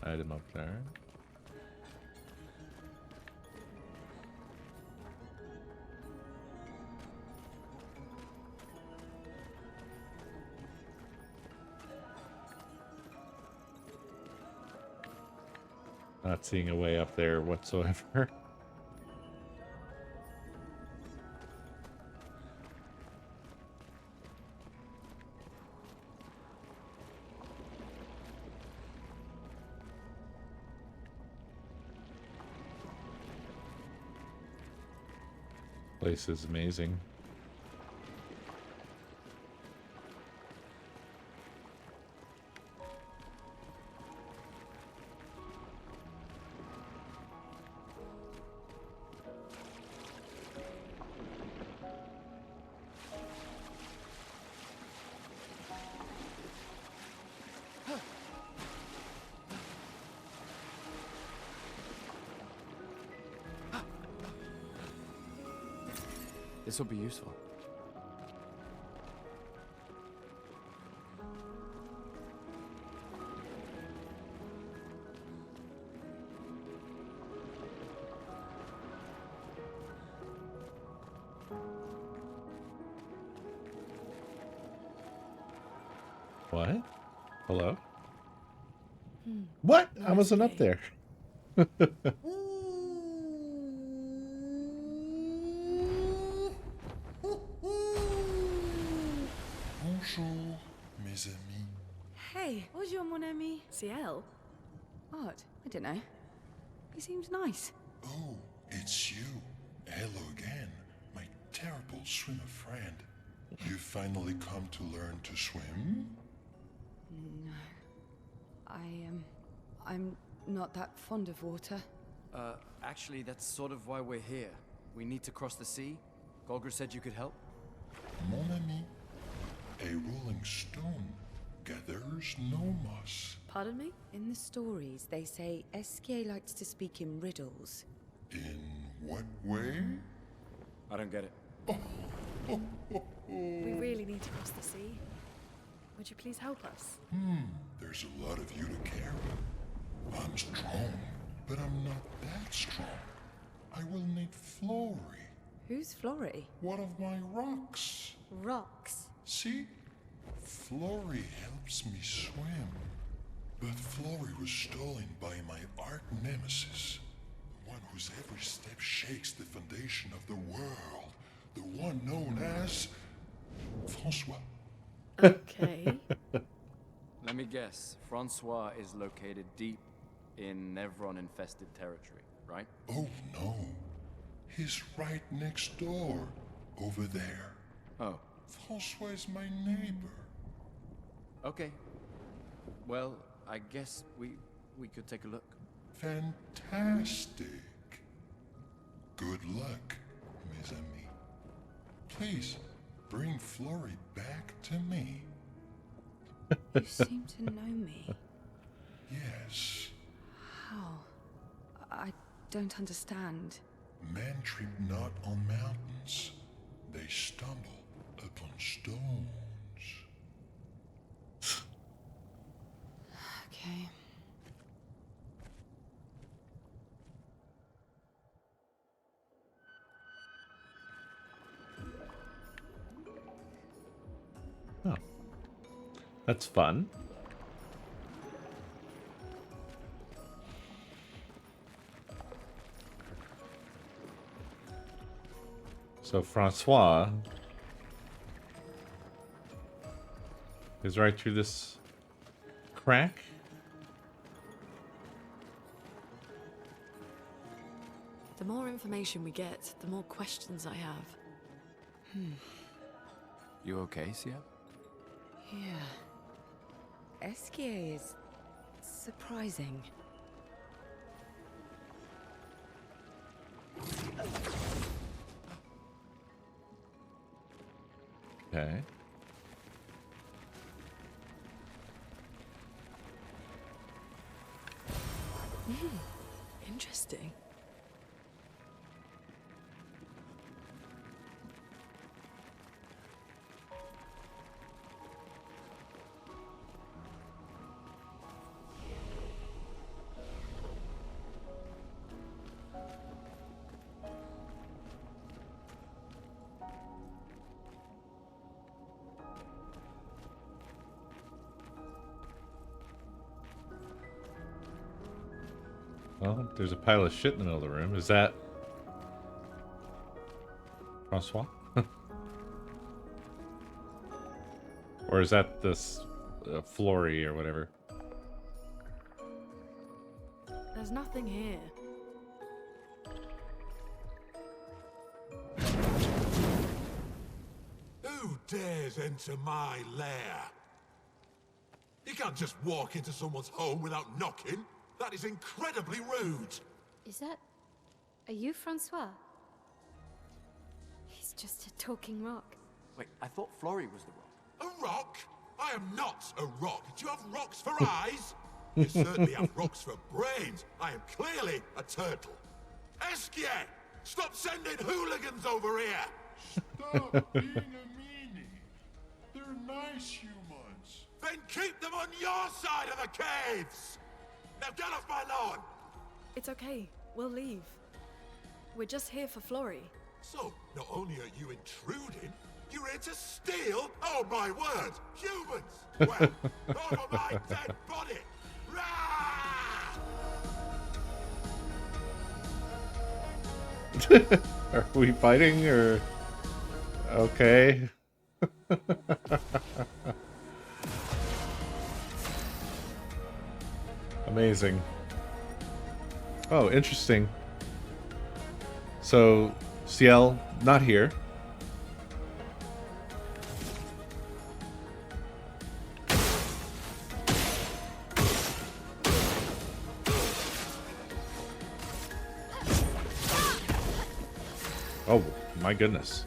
[SPEAKER 1] Item up there. Not seeing a way up there whatsoever. Place is amazing.
[SPEAKER 4] This will be useful.
[SPEAKER 1] What? Hello? What? I wasn't up there.
[SPEAKER 8] Bonjour, mes amis.
[SPEAKER 5] Hey, bonjour, mon ami.
[SPEAKER 3] Ciel?
[SPEAKER 5] What? I don't know. He seems nice.
[SPEAKER 8] Oh, it's you. Hello again, my terrible swimmer friend. You finally come to learn to swim?
[SPEAKER 5] No. I'm not that fond of water.
[SPEAKER 4] Actually, that's sort of why we're here. We need to cross the sea. Golger said you could help.
[SPEAKER 8] Mon ami, a rolling stone gathers no moss.
[SPEAKER 3] Pardon me?
[SPEAKER 5] In the stories, they say Esquier likes to speak in riddles.
[SPEAKER 8] In what way?
[SPEAKER 4] I don't get it.
[SPEAKER 3] We really need to cross the sea. Would you please help us?
[SPEAKER 8] There's a lot of you to carry. I'm strong, but I'm not that strong. I will need Flory,
[SPEAKER 5] Who's Flory?
[SPEAKER 8] one of my rocks.
[SPEAKER 6] Rocks.
[SPEAKER 8] See? Flory helps me swim. But Flory was stolen by my arch nemesis. The one whose every step shakes the foundation of the world. The one known as Francois.
[SPEAKER 3] Okay.
[SPEAKER 4] Let me guess. Francois is located deep in Nevron-infested territory, right?
[SPEAKER 8] Oh no. He's right next door. Over there.
[SPEAKER 4] Oh,
[SPEAKER 8] Francois is my neighbor.
[SPEAKER 4] okay. Well, I guess we could take a look.
[SPEAKER 8] Fantastic. Good luck, mes amis. Please, bring Flory back to me.
[SPEAKER 5] You seem to know me.
[SPEAKER 8] Yes.
[SPEAKER 5] How? I don't understand.
[SPEAKER 8] Men trip not on mountains. They stumble upon stones.
[SPEAKER 5] Okay.
[SPEAKER 1] Oh. That's fun. So Francois is right through this crack.
[SPEAKER 3] The more information we get, the more questions I have.
[SPEAKER 4] You okay, Sia?
[SPEAKER 5] Yeah. Esquier is surprising.
[SPEAKER 1] Okay.
[SPEAKER 3] Interesting.
[SPEAKER 1] Well, there's a pile of shit in the middle of the room. Is that Francois? Or is that this Flory or whatever?
[SPEAKER 3] There's nothing here.
[SPEAKER 9] Who dares enter my lair? You can't just walk into someone's home without knocking. That is incredibly rude.
[SPEAKER 6] Is that... Are you Francois? He's just a talking rock.
[SPEAKER 10] Wait, I thought Flory was the rock.
[SPEAKER 9] A rock? I am not a rock. Do you have rocks for eyes? You certainly have rocks for brains. I am clearly a turtle. Esquier! Stop sending hooligans over here!
[SPEAKER 8] Stop being a meanie. They're nice humans.
[SPEAKER 9] Then keep them on your side of the caves! Now get off my lawn!
[SPEAKER 3] It's okay. We'll leave. We're just here for Flory.
[SPEAKER 9] So, not only are you intruding, you're here to steal? Oh my word! Humans! Well, over my dead body! Rah!
[SPEAKER 1] Are we fighting or... Okay. Amazing. Oh, interesting. So, Ciel, not here. Oh, my goodness.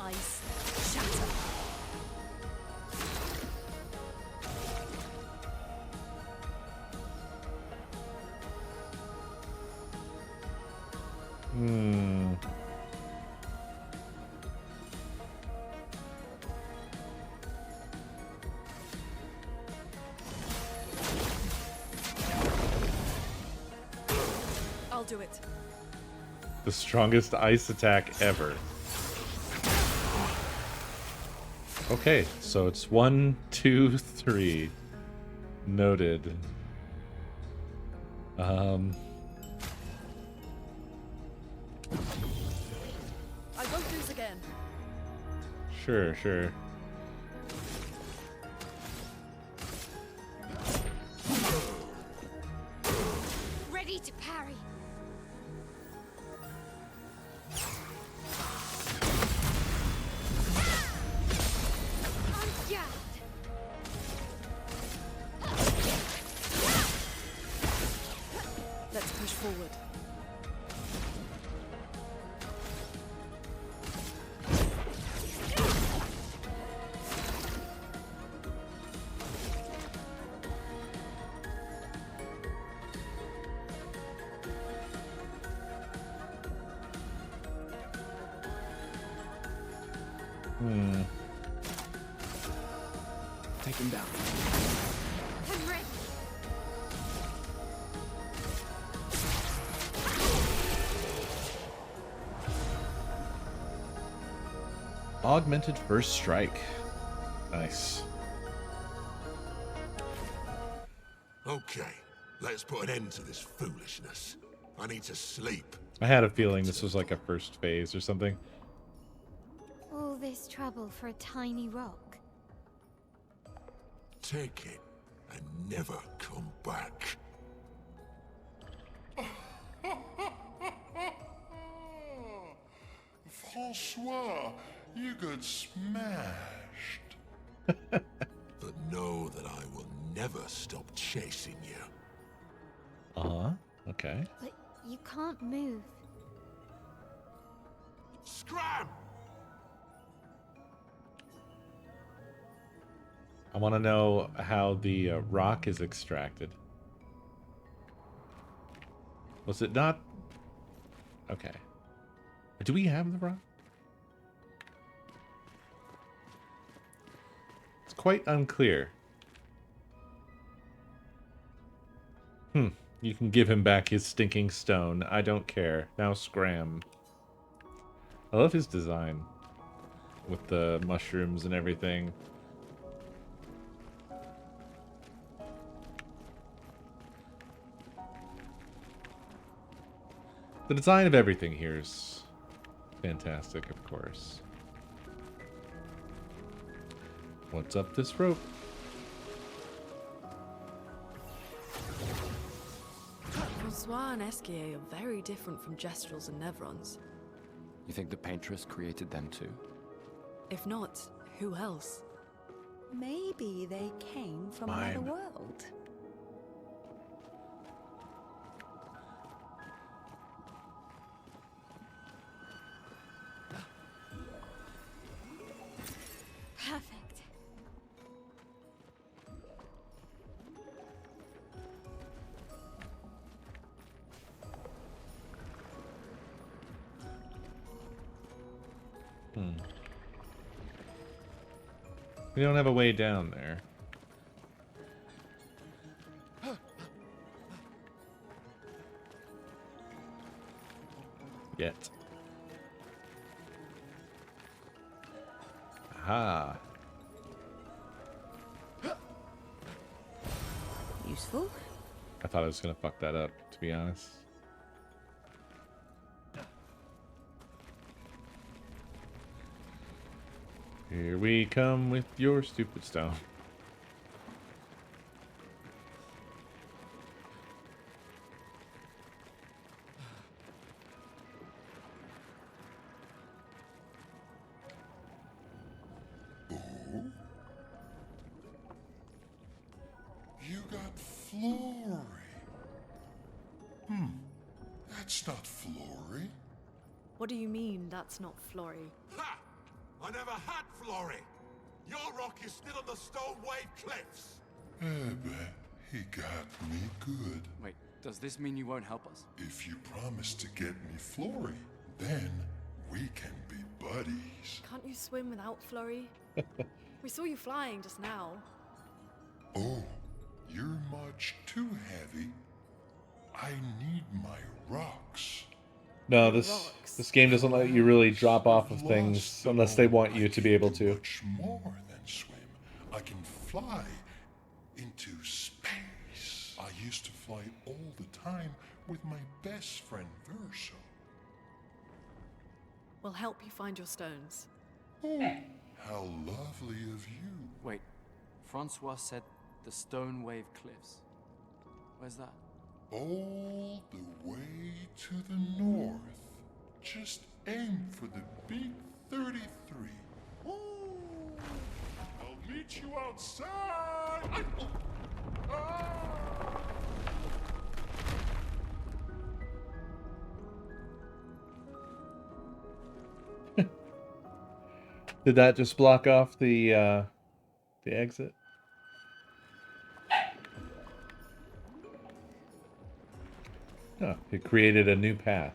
[SPEAKER 3] Ice shatter.
[SPEAKER 1] Hmm.
[SPEAKER 3] I'll do it.
[SPEAKER 1] The strongest ice attack ever. Okay, so it's 1, 2, 3. Noted.
[SPEAKER 3] I won't lose again.
[SPEAKER 1] Sure, sure.
[SPEAKER 6] Ready to parry. On guard.
[SPEAKER 3] Let's push forward.
[SPEAKER 1] Hmm.
[SPEAKER 10] Take him down.
[SPEAKER 6] I'm ready.
[SPEAKER 1] Augmented first strike. Nice.
[SPEAKER 9] Okay, let's put an end to this foolishness. I need to sleep.
[SPEAKER 1] I had a feeling this was like a first phase or something.
[SPEAKER 6] All this trouble for a tiny rock.
[SPEAKER 9] Take it and never come back.
[SPEAKER 8] Francois, you got smashed.
[SPEAKER 9] But know that I will never stop chasing you.
[SPEAKER 1] Uh-huh. Okay.
[SPEAKER 6] But you can't move.
[SPEAKER 9] Scram!
[SPEAKER 1] I want to know how the rock is extracted. Was it not? Okay. Do we have the rock? It's quite unclear. You can give him back his stinking stone. I don't care. Now scram. I love his design. With the mushrooms and everything. The design of everything here is fantastic, of course. What's up this rope?
[SPEAKER 3] Francois and Esquier are very different from Gestrels and Nevrons.
[SPEAKER 4] You think the paintress created them too?
[SPEAKER 3] If not, who else?
[SPEAKER 11] Maybe they came from another world.
[SPEAKER 6] Perfect.
[SPEAKER 1] We don't have a way down there. Yet. Aha.
[SPEAKER 11] Useful.
[SPEAKER 1] I thought I was gonna fuck that up, to be honest. Here we come with your stupid stone.
[SPEAKER 8] You got Flory. That's not Flory.
[SPEAKER 3] What do you mean that's not Flory?
[SPEAKER 9] Ha! I never had Flory. Your rock is still on the Stone Wave Cliffs.
[SPEAKER 8] But he got me good.
[SPEAKER 4] Wait, does this mean you won't help us?
[SPEAKER 8] If you promise to get me Flory, then we can be buddies.
[SPEAKER 3] Can't you swim without Flory? We saw you flying just now.
[SPEAKER 8] Oh, you're much too heavy. I need my rocks.
[SPEAKER 1] No, this game doesn't let you really drop off of things unless they want you to be able to.
[SPEAKER 8] Much more than swim. I can fly into space. I used to fly all the time with my best friend Verso.
[SPEAKER 3] We'll help you find your stones.
[SPEAKER 8] Oh, how lovely of you.
[SPEAKER 4] Wait, Francois said the Stone Wave Cliffs. Where's that?
[SPEAKER 8] All the way to the north. Just aim for the big 33. Ooh, I'll meet you outside.
[SPEAKER 1] Did that just block off the exit? Oh, it created a new path.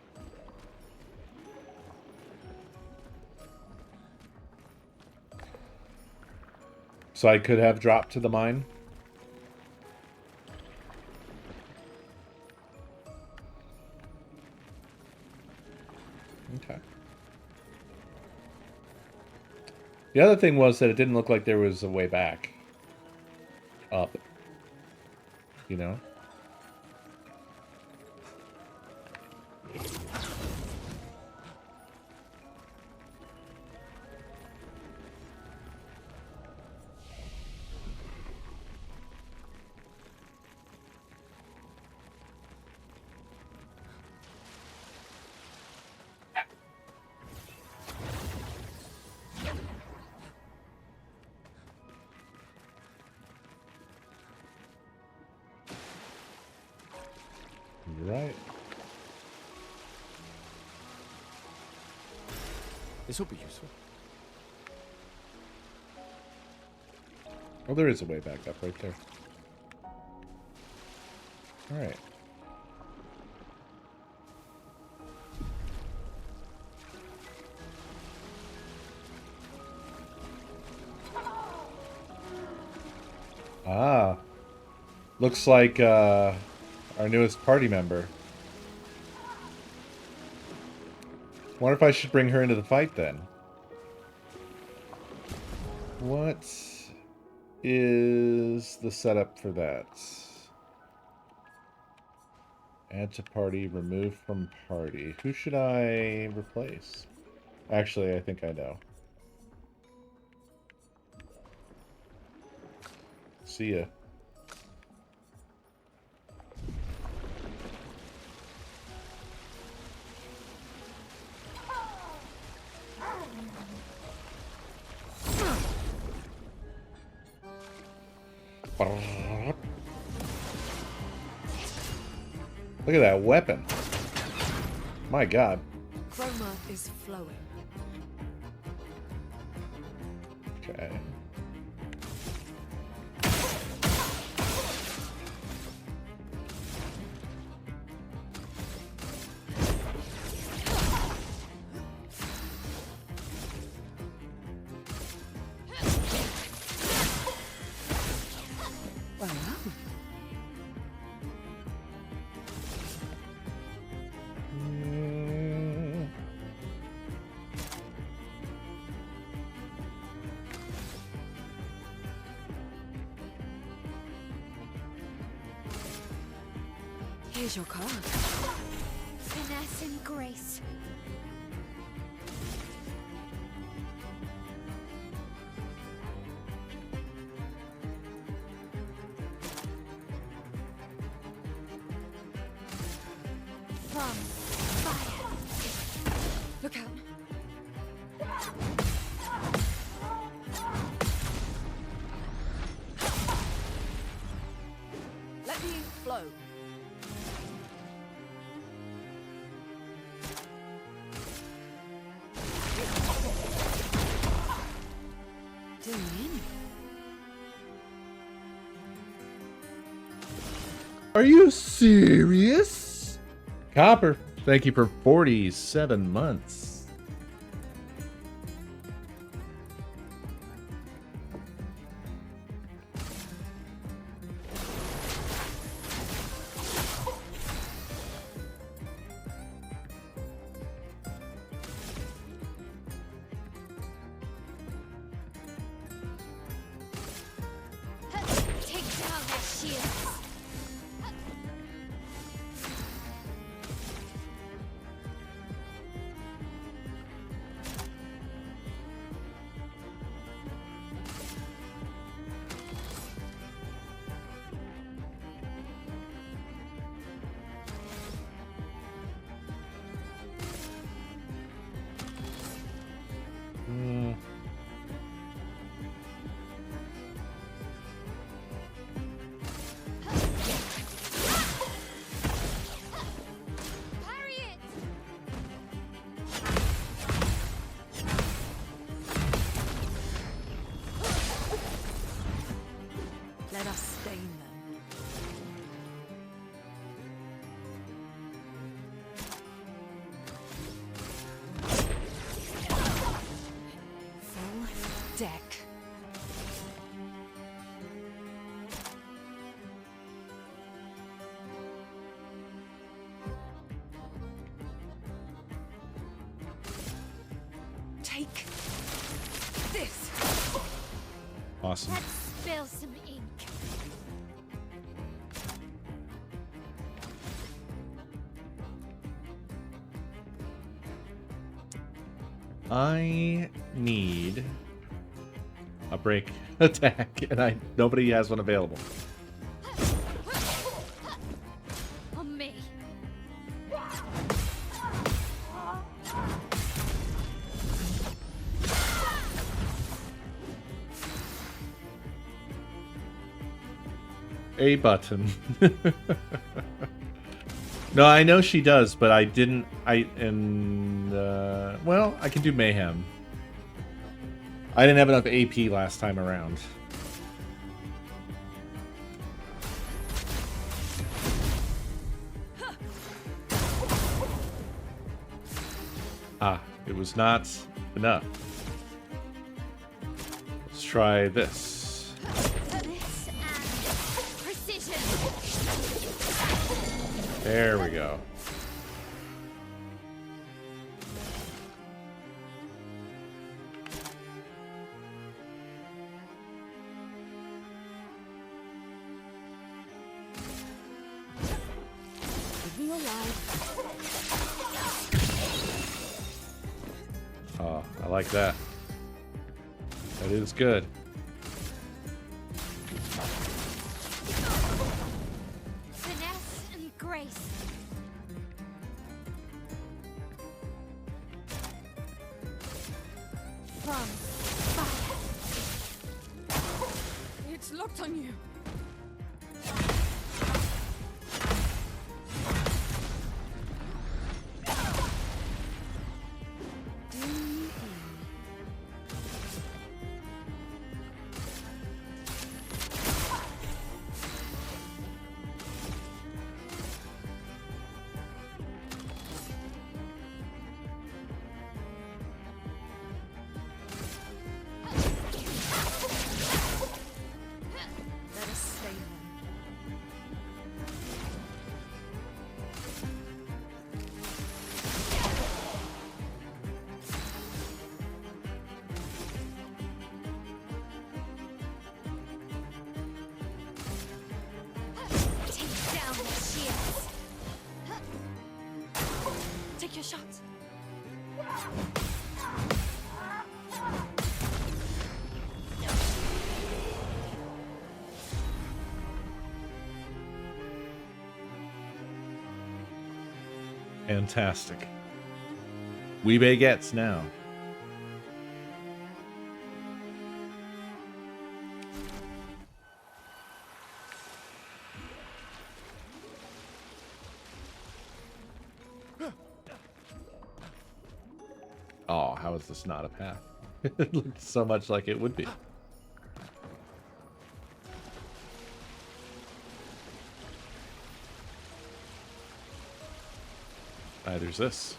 [SPEAKER 1] So I could have dropped to the mine? Okay. The other thing was that it didn't look like there was a way back. Up. You know?
[SPEAKER 4] This will be useful.
[SPEAKER 1] Oh, there is a way back up right there. All right. Ah. Looks like our newest party member. Wonder if I should bring her into the fight then. What is the setup for that? Add to party, remove from party. Who should I replace? Actually, I think I know. See ya. Look at that weapon. My God.
[SPEAKER 3] Chroma is flowing.
[SPEAKER 1] Okay.
[SPEAKER 3] Here's your card.
[SPEAKER 6] Finesse and grace. From fire.
[SPEAKER 3] Look out. Let the ink flow.
[SPEAKER 1] Are you serious? Copper, thank you for 47 months.
[SPEAKER 6] Take down their shields.
[SPEAKER 3] Let us stain them. Full deck. Take this.
[SPEAKER 1] Awesome.
[SPEAKER 6] Let's spill some ink.
[SPEAKER 1] I need a break attack, and nobody has one available.
[SPEAKER 6] On me.
[SPEAKER 1] A button. No, I know she does, but I didn't. And well, I can do Mayhem. I didn't have enough AP last time around. Ah, it was not enough. Let's try this. There we go. Oh, I like that. That is good.
[SPEAKER 6] Finesse and grace.
[SPEAKER 3] From fire. It's locked on you. Take your shots.
[SPEAKER 1] Fantastic. We baguettes now. Oh, how is this not a path? It looked so much like it would be. There's this.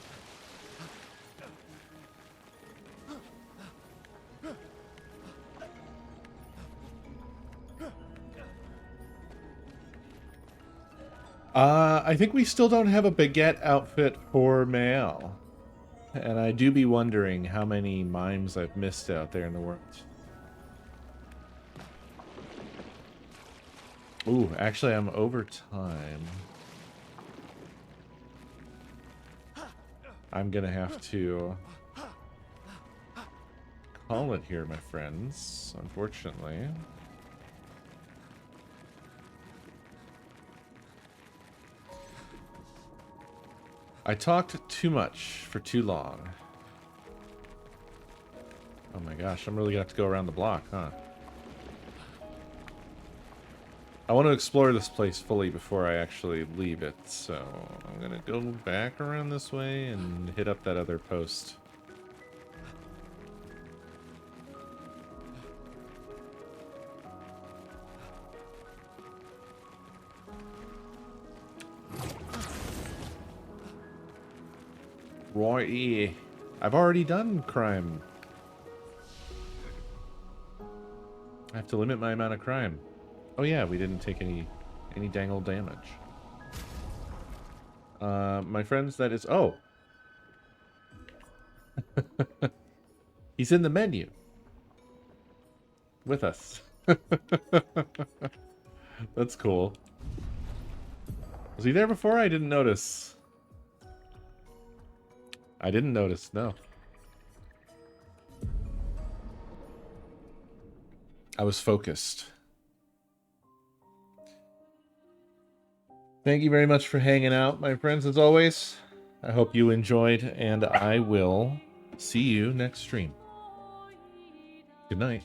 [SPEAKER 1] I think we still don't have a baguette outfit for Mael. And I do be wondering how many mimes I've missed out there in the world. Ooh, actually I'm over time. I'm gonna have to call it here, my friends, unfortunately. I talked too much for too long. Oh my gosh, I'm really gonna have to go around the block, huh? I want to explore this place fully before I actually leave it, so I'm gonna go back around this way and hit up that other post. Righty. I've already done crime. I have to limit my amount of crime. Oh yeah, we didn't take any dangle damage. My friends, that is... Oh! He's in the menu. With us. That's cool. Was he there before? I didn't notice. I didn't notice, no. I was focused. Thank you very much for hanging out, my friends, as always. I hope you enjoyed, and I will see you next stream. Good night.